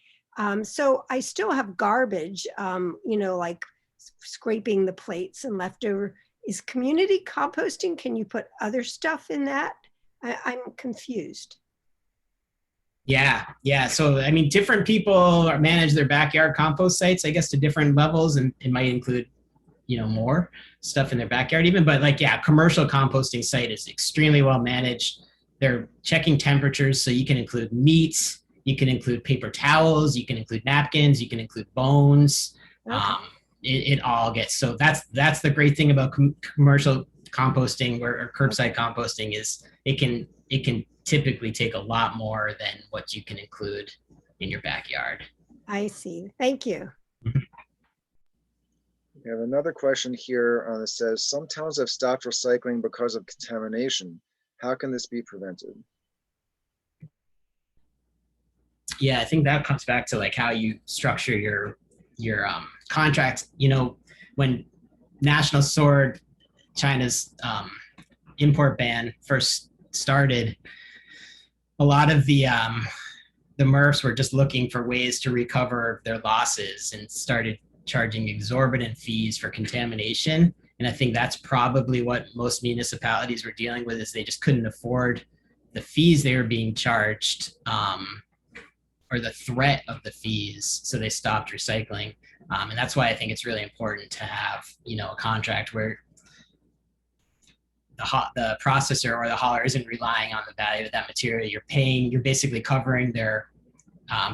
So I still have garbage, like scraping the plates and leftover. Is community composting? Can you put other stuff in that? I'm confused. Yeah. So, I mean, different people manage their backyard compost sites, I guess, to different levels, and it might include, more stuff in their backyard even. But commercial composting site is extremely well managed. They're checking temperatures, so you can include meats, you can include paper towels, you can include napkins, you can include bones. Okay. It all gets, so that's the great thing about commercial composting or curbside composting is it can typically take a lot more than what you can include in your backyard. I see. Thank you. We have another question here that says, some towns have stopped recycling because of contamination. How can this be prevented? Yeah, I think that comes back to like how you structure your contract. When National Sword, China's import ban first started, a lot of the MRFs were just looking for ways to recover their losses and started charging exorbitant fees for contamination. And I think that's probably what most municipalities were dealing with, is they just couldn't afford the fees they were being charged, or the threat of the fees. So they stopped recycling. And that's why I think it's really important to have, a contract where the processor or the hauler isn't relying on the value of that material. You're basically covering their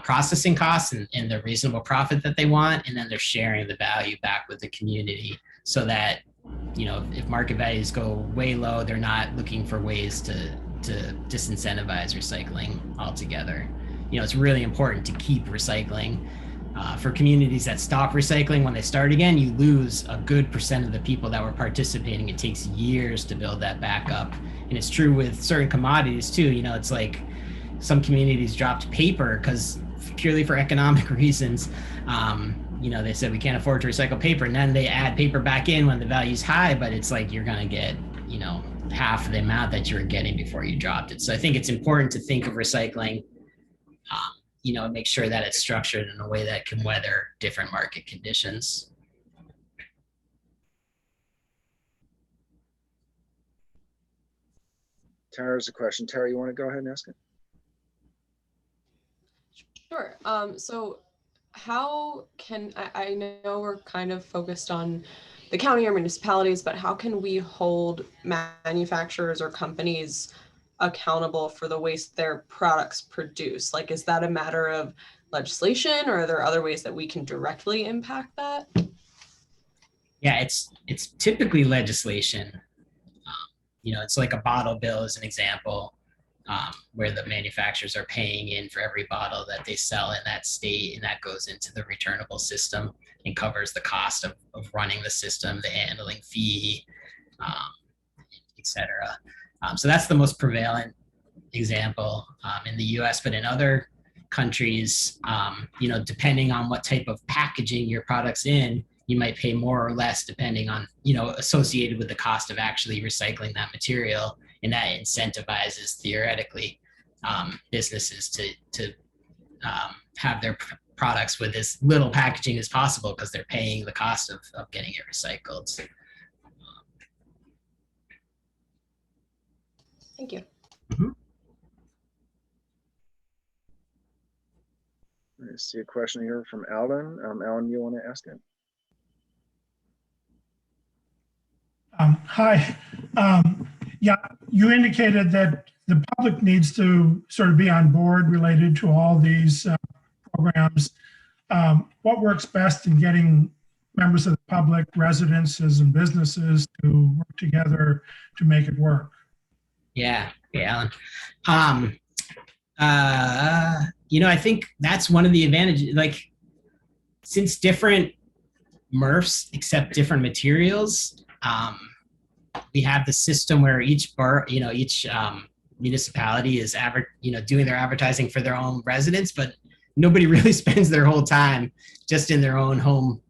processing costs and the reasonable profit that they want, and then they're sharing the value back with the community so that, if market values go way low, they're not looking for ways to disincentivize recycling altogether. It's really important to keep recycling. For communities that stop recycling when they start again, you lose a good % of the people that were participating. It takes years to build that back up. And it's true with certain commodities too. It's like some communities dropped paper because purely for economic reasons. They said we can't afford to recycle paper, and then they add paper back in when the value's high, but it's like you're going to get, half the amount that you were getting before you dropped it. So I think it's important to think of recycling, and make sure that it's structured in a way that can weather different market conditions. Tara's a question. Tara, you want to go ahead and ask it? Sure. So how can, I know we're kind of focused on the county or municipalities, but how can we hold manufacturers or companies accountable for the waste their products produce? Like, is that a matter of legislation, or are there other ways that we can directly impact that? Yeah, it's typically legislation. It's like a bottle bill as an example, where the manufacturers are paying in for every bottle that they sell in that state, and that goes into the returnable system and covers the cost of running the system, the handling fee, etc. So that's the most prevalent example in the US, but in other countries, depending on what type of packaging your product's in, you might pay more or less depending on, associated with the cost of actually recycling that material. And that incentivizes, theoretically, businesses to have their products with as little packaging as possible because they're paying the cost of getting it recycled. Thank you. Mm-hmm. I see a question here from Alan. Alan, you want to ask it? Hi. Yeah, you indicated that the public needs to sort of be on board related to all these programs. What works best in getting members of the public, residences and businesses to work together to make it work? Yeah, Alan. I think that's one of the advantages, like, since different MRFs accept different materials, we have the system where each municipality is doing their advertising for their own residents, but nobody really spends their whole time just in their own home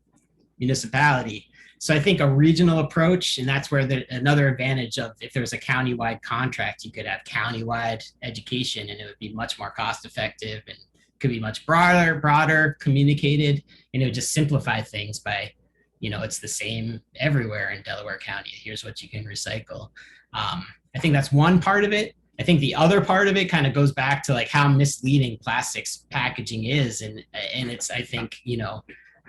municipality. So I think a regional approach, and that's where another advantage of, if there's a countywide contract, you could have countywide education, and it would be much more cost effective and could be much broader communicated, and it would just simplify things by, it's the same everywhere in Delaware County. Here's what you can recycle. I think that's one part of it. I think the other part of it kind of goes back to like how misleading plastics packaging is. And it's, I think,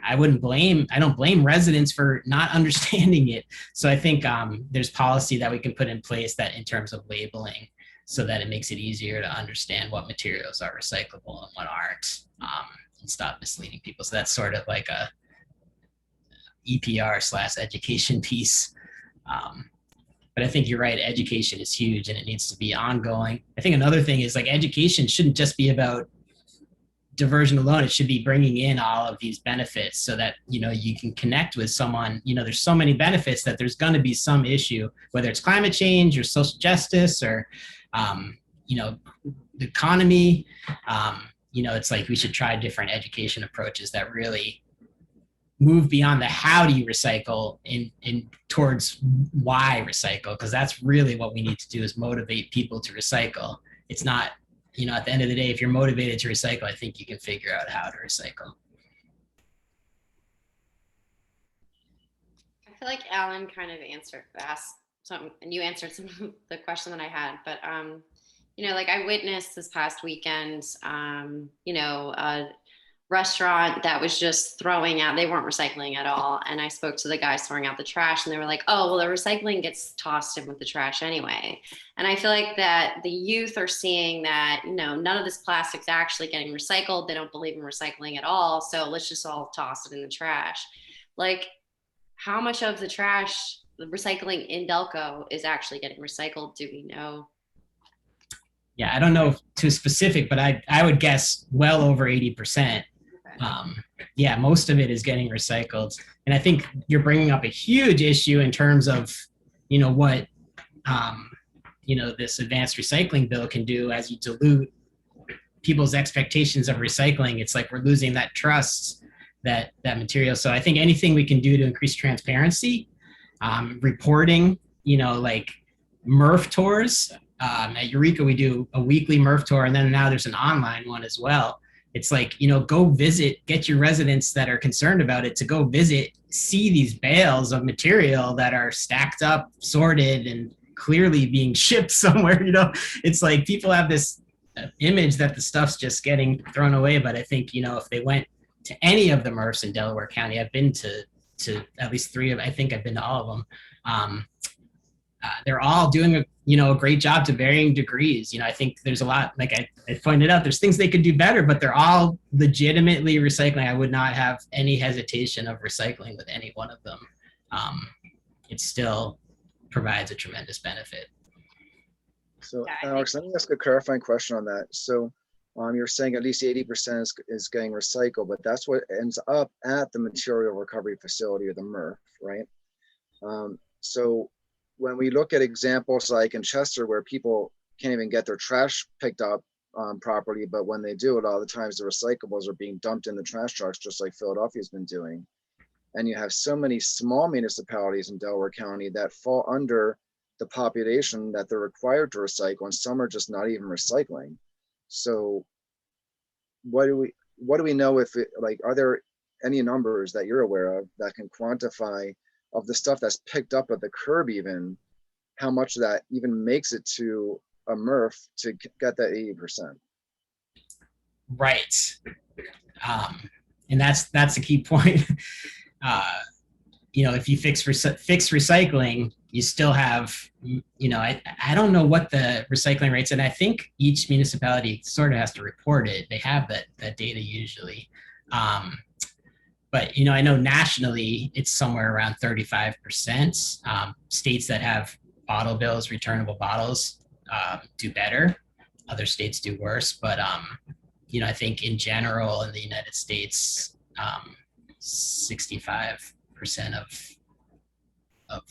I don't blame residents for not understanding it. So I think there's policy that we can put in place that, in terms of labeling, so that it makes it easier to understand what materials are recyclable and what aren't, and stop misleading people. So that's sort of like a EPR/education piece. But I think you're right, education is huge and it needs to be ongoing. I think another thing is, like, education shouldn't just be about diversion alone. It should be bringing in all of these benefits so that, you can connect with someone. There's so many benefits that there's going to be some issue, whether it's climate change or social justice or, the economy. It's like we should try different education approaches that really move beyond the how do you recycle in towards why recycle, because that's really what we need to do, is motivate people to recycle. It's not, at the end of the day, if you're motivated to recycle, I think you can figure out how to recycle. I feel like Alan kind of asked something, and you answered some of the question that I had, but like, I witnessed this past weekend, a restaurant that was just throwing out, they weren't recycling at all. And I spoke to the guys throwing out the trash, and they were like, oh, well, the recycling gets tossed in with the trash anyway. And I feel like that the youth are seeing that, none of this plastic's actually getting recycled. They don't believe in recycling at all. So let's just all toss it in the trash. Like, how much of the trash, the recycling in Delco, is actually getting recycled? Do we know? Yeah, I don't know too specific, but I would guess well over 80%. Yeah, most of it is getting recycled. And I think you're bringing up a huge issue in terms of, what, this advanced recycling bill can do as you dilute people's expectations of recycling. It's like we're losing that trust, that material. So I think anything we can do to increase transparency, reporting, like MRF tours. At Eureka, we do a weekly MRF tour, and then now there's an online one as well. It's like, go visit, get your residents that are concerned about it to go visit, see these bales of material that are stacked up, sorted, and clearly being shipped somewhere. It's like people have this image that the stuff's just getting thrown away. But I think, if they went to any of the MRFs in Delaware County, I've been to at least 3 of, I think I've been to all of them. They're all doing a great job to varying degrees. I think there's a lot, like I pointed out, there's things they could do better, but they're all legitimately recycling. I would not have any hesitation of recycling with any one of them. It still provides a tremendous benefit. So Alex, let me ask a clarifying question on that. So you're saying at least 80% is getting recycled, but that's what ends up at the material recovery facility or the MRF, right? So when we look at examples like in Chester, where people can't even get their trash picked up properly, but when they do, a lot of the times the recyclables are being dumped in the trash trucks, just like Philadelphia's been doing. And you have so many small municipalities in Delaware County that fall under the population that they're required to recycle, and some are just not even recycling. So what do we know, if it, like, are there any numbers that you're aware of that can quantify of the stuff that's picked up at the curb, even how much of that even makes it to a MRF to get that 80%? Right. And that's a key point. If you fix recycling, you still have, I don't know what the recycling rates, and I think each municipality sort of has to report it. They have that data usually. But, I know nationally it's somewhere around 35%. States that have bottle bills, returnable bottles, do better. Other states do worse. But, I think in general in the United States, 65% of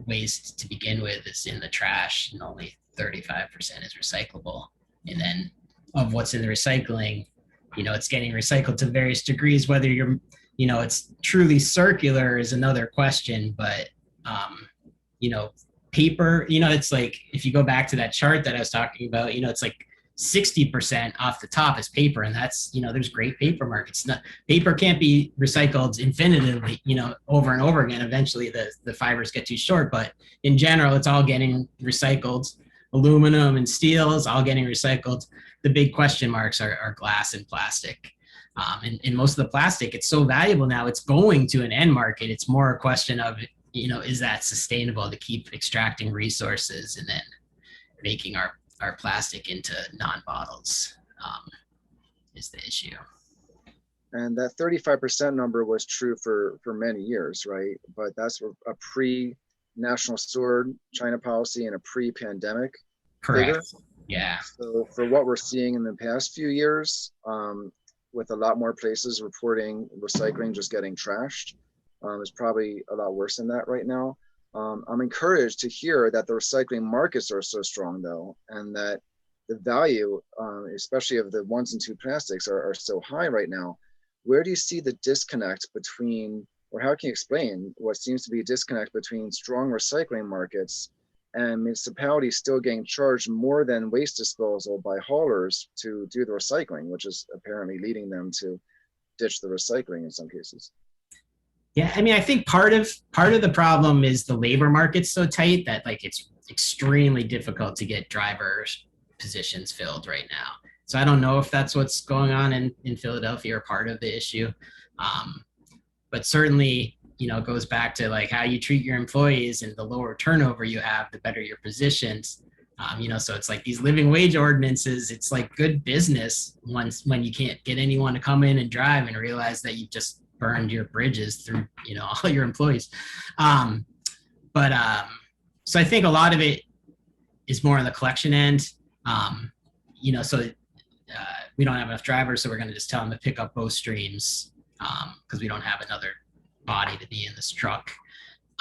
waste to begin with is in the trash, and only 35% is recyclable. And then of what's in the recycling, it's getting recycled to various degrees. Whether it's truly circular is another question, but paper, it's like, if you go back to that chart that I was talking about, it's like 60% off the top is paper, and that's, there's great paper markets. Paper can't be recycled infinitively, over and over again. Eventually the fibers get too short, but in general, it's all getting recycled. Aluminum and steel is all getting recycled. The big question marks are glass and plastic. And most of the plastic, it's so valuable now, it's going to an end market. It's more a question of, is that sustainable to keep extracting resources and then making our plastic into non-bottles, is the issue. And that 35% number was true for many years, right? But that's a pre-national sword China policy and a pre-pandemic Correct. figure. Yeah. So for what we're seeing in the past few years, with a lot more places reporting recycling just getting trashed, is probably a lot worse than that right now. I'm encouraged to hear that the recycling markets are so strong though, and that the value, especially of the 1s and 2 plastics are so high right now. Where do you see the disconnect between, or how can you explain what seems to be a disconnect between strong recycling markets and municipalities still getting charged more than waste disposal by haulers to do the recycling, which is apparently leading them to ditch the recycling in some cases? Yeah, I mean, I think part of the problem is the labor market's so tight that like it's extremely difficult to get drivers positions filled right now. So I don't know if that's what's going on in Philadelphia or part of the issue. But certainly, it goes back to like how you treat your employees, and the lower turnover you have, the better your positions. So it's like these living wage ordinances, it's like good business when you can't get anyone to come in and drive and realize that you just burned your bridges through, all your employees. So I think a lot of it is more on the collection end. We don't have enough drivers, so we're going to just tell them to pick up both streams because we don't have another body to be in this truck.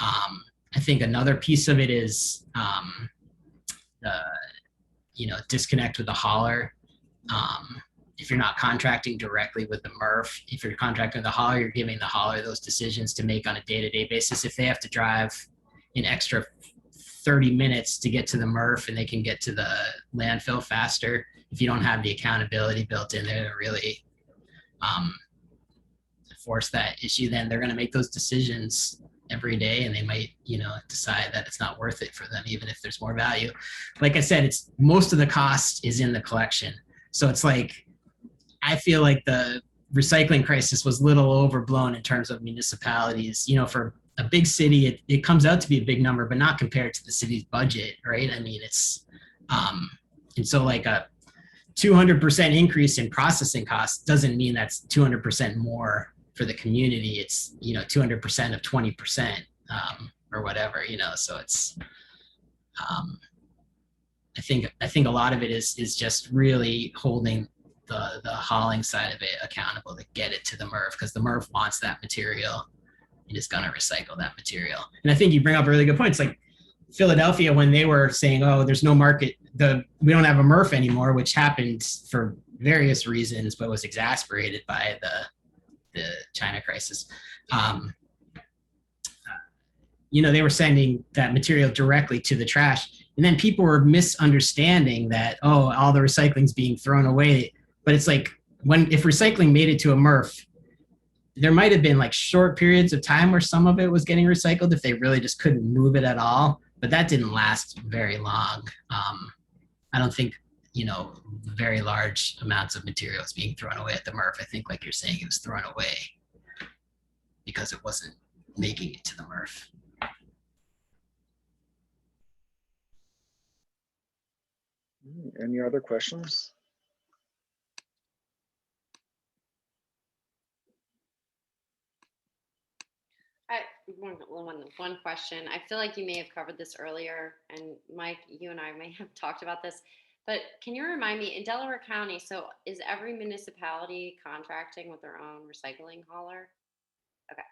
I think another piece of it is, disconnect with the hauler. If you're not contracting directly with the MRF, if you're contracting with the hauler, you're giving the hauler those decisions to make on a day-to-day basis. If they have to drive an extra 30 minutes to get to the MRF and they can get to the landfill faster, if you don't have the accountability built in there to really force that issue, then they're going to make those decisions every day, and they might, decide that it's not worth it for them, even if there's more value. Like I said, it's most of the cost is in the collection. So it's like, I feel like the recycling crisis was a little overblown in terms of municipalities. For a big city, it comes out to be a big number, but not compared to the city's budget, right? I mean, it's, and so like a 200% increase in processing costs doesn't mean that's 200% more for the community. It's, 200% of 20%, or whatever, so it's, I think a lot of it is just really holding the hauling side of it accountable to get it to the MRF, because the MRF wants that material and is going to recycle that material. And I think you bring up a really good point. It's like Philadelphia, when they were saying, oh, there's no market, we don't have a MRF anymore, which happened for various reasons, but was exacerbated by the China crisis. They were sending that material directly to the trash. And then people were misunderstanding that, oh, all the recycling's being thrown away. But it's like, if recycling made it to a MRF, there might have been like short periods of time where some of it was getting recycled if they really just couldn't move it at all. But that didn't last very long. I don't think, very large amounts of material is being thrown away at the MRF. I think, like you're saying, it was thrown away because it wasn't making it to the MRF. Any other questions? One question. I feel like you may have covered this earlier, and Mike, you and I may have talked about this, but can you remind me, in Delaware County, so is every municipality contracting with their own recycling hauler? Okay.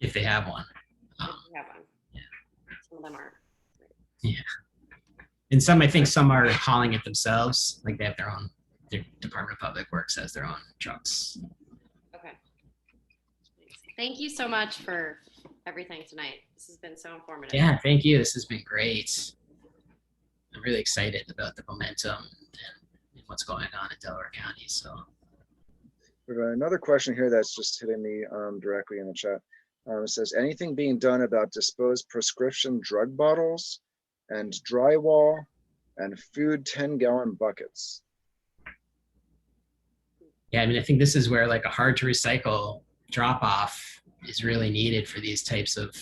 If they have one. If you have one. Yeah. Some of them are. Yeah. And some, I think some are hauling it themselves. Like they have their Department of Public Works has their own trucks. Okay. Thank you so much for everything tonight. This has been so informative. Yeah, thank you. This has been great. I'm really excited about the momentum and what's going on in Delaware County. So We've got another question here that's just hitting me directly in the chat. It says, anything being done about disposed prescription drug bottles and drywall and food 10-gallon buckets? yeah, I mean, I think this is where like a hard to recycle drop off is really needed for these types of,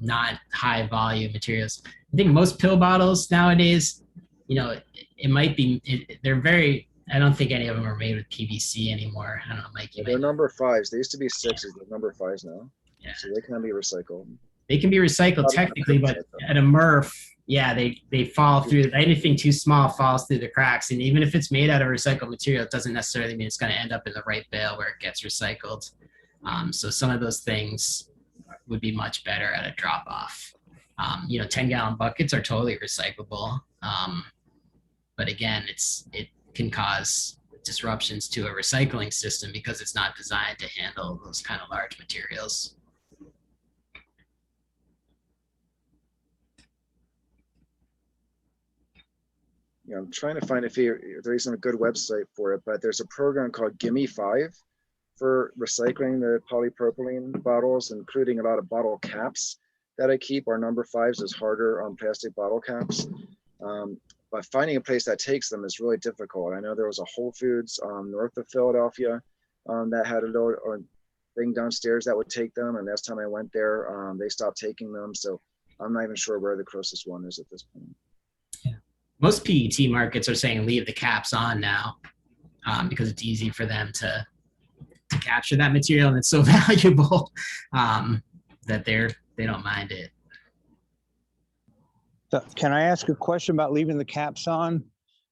not high volume materials. I think most pill bottles nowadays, it might be, they're very, I don't think any of them are made with PVC anymore. I don't know, Mike. They're number 5s. They used to be 6s. They're number 5s now. Yeah. So they can be recycled. They can be recycled technically, but at a MRF, yeah, they fall through. Anything too small falls through the cracks. And even if it's made out of recycled material, it doesn't necessarily mean it's going to end up in the right bale where it gets recycled. So some of those things would be much better at a drop off. 10-gallon buckets are totally recyclable. But again, it can cause disruptions to a recycling system because it's not designed to handle those kind of large materials. I'm trying to find if there isn't a good website for it, but there's a program called Gimme 5 for recycling the polypropylene bottles, including a lot of bottle caps that I keep. Our number 5s is harder on plastic bottle caps. But finding a place that takes them is really difficult. I know there was a Whole Foods north of Philadelphia that had a little thing downstairs that would take them. And last time I went there, they stopped taking them. So I'm not even sure where the closest one is at this point. Yeah. Most PET markets are saying leave the caps on now because it's easy for them to capture that material, and it's so valuable that they don't mind it. So can I ask a question about leaving the caps on?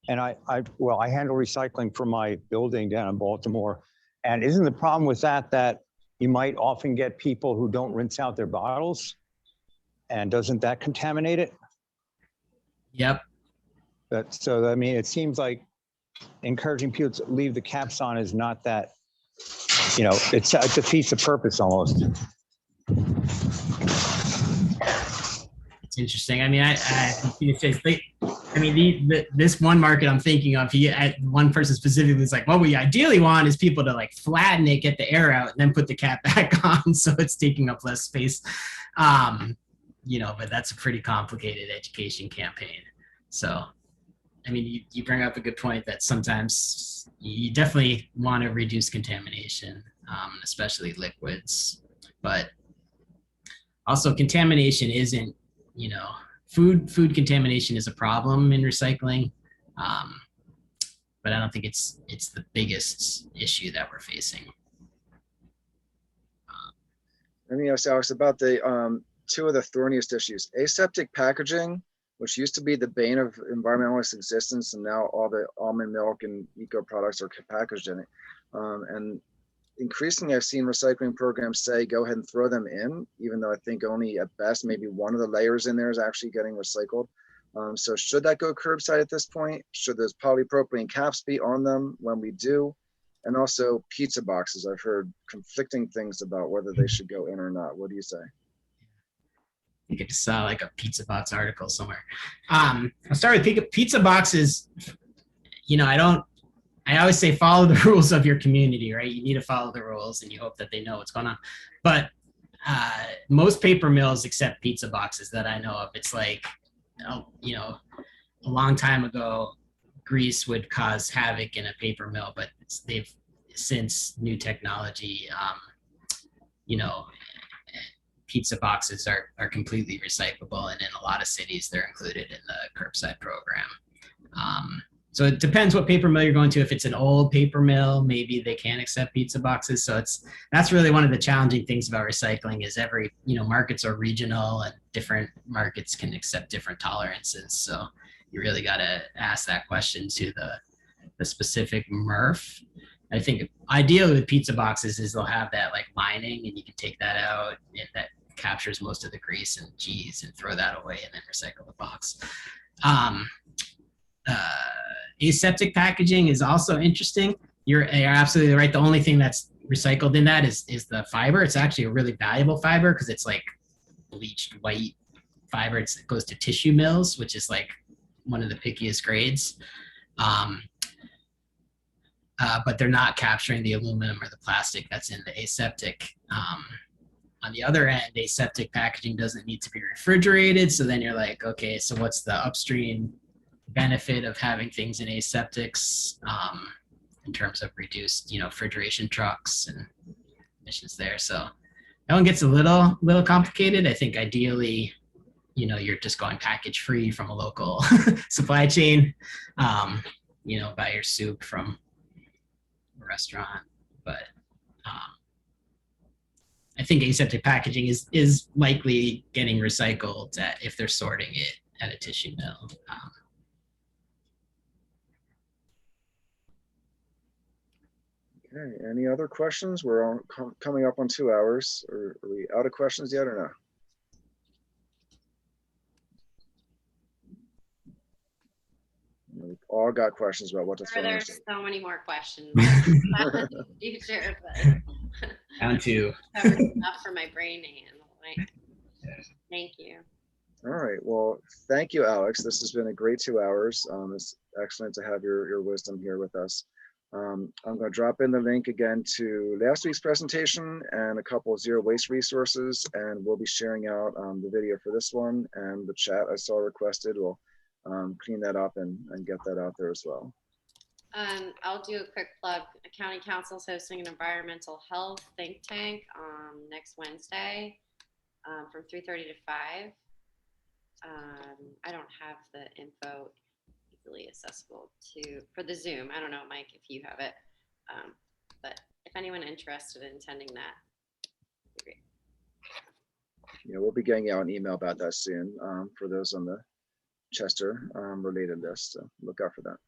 And I handle recycling for my building down in Baltimore. And isn't the problem with that you might often get people who don't rinse out their bottles? And doesn't that contaminate it? Yep. So, I mean, it seems like encouraging people to leave the caps on is not that, it defeats the purpose almost. It's interesting. I mean, this one market I'm thinking of, one person specifically is like, what we ideally want is people to like flatten it, get the air out, and then put the cap back on, so it's taking up less space. But that's a pretty complicated education campaign. So, I mean, you bring up a good point that sometimes you definitely want to reduce contamination, especially liquids, but also contamination isn't, food contamination is a problem in recycling, but I don't think it's the biggest issue that we're facing. Let me ask Alex about the two of the thorniest issues: aseptic packaging, which used to be the bane of environmentalist existence, and now all the almond milk and eco products are packaged in it. And increasingly, I've seen recycling programs say, go ahead and throw them in, even though I think only at best, maybe one of the layers in there is actually getting recycled. So should that go curbside at this point? Should those polypropylene caps be on them when we do? And also pizza boxes. I've heard conflicting things about whether they should go in or not. What do you say? I think I just saw like a pizza box article somewhere. I'll start with pizza boxes. I always say follow the rules of your community, right? You need to follow the rules and you hope that they know what's going on. But most paper mills accept pizza boxes that I know of. It's like, a long time ago, grease would cause havoc in a paper mill, but since new technology, pizza boxes are completely recyclable, and in a lot of cities they're included in the curbside program. So it depends what paper mill you're going to. If it's an old paper mill, maybe they can't accept pizza boxes. So that's really one of the challenging things about recycling is every, markets are regional and different markets can accept different tolerances. So you really got to ask that question to the specific MRF. I think ideally with pizza boxes is they'll have that like lining and you can take that out and that captures most of the grease and cheese and throw that away and then recycle the box. Aseptic packaging is also interesting. You're absolutely right. The only thing that's recycled in that is the fiber. It's actually a really valuable fiber because it's like bleached white fiber. It goes to tissue mills, which is like one of the pickiest grades. But they're not capturing the aluminum or the plastic that's in the aseptic. On the other end, aseptic packaging doesn't need to be refrigerated. So then you're like, okay, so what's the upstream benefit of having things in aseptics in terms of reduced, refrigeration trucks and emissions there. So that one gets a little complicated. I think ideally, you're just going package free from a local supply chain, buy your soup from a restaurant. But I think aseptic packaging is likely getting recycled if they're sorting it at a tissue mill. Okay, any other questions? We're coming up on 2 hours. Are we out of questions yet or no? We've all got questions about what to throw. There's so many more questions. Future, but Down to covered enough for my brain to handle. Right? Thank you. All right. Well, thank you, Alex. This has been a great 2 hours. It's excellent to have your wisdom here with us. I'm going to drop in the link again to last week's presentation and a couple of zero waste resources, and we'll be sharing out the video for this one, and the chat I saw requested. We'll clean that up and get that out there as well. I'll do a quick plug. County Council is hosting an environmental health think tank next Wednesday from 3:30 to 5. I don't have the info easily accessible for the Zoom. I don't know, Mike, if you have it, but if anyone interested in attending that, it'd be great. Yeah, we'll be getting out an email about that soon for those on the Chester related list. So look out for that.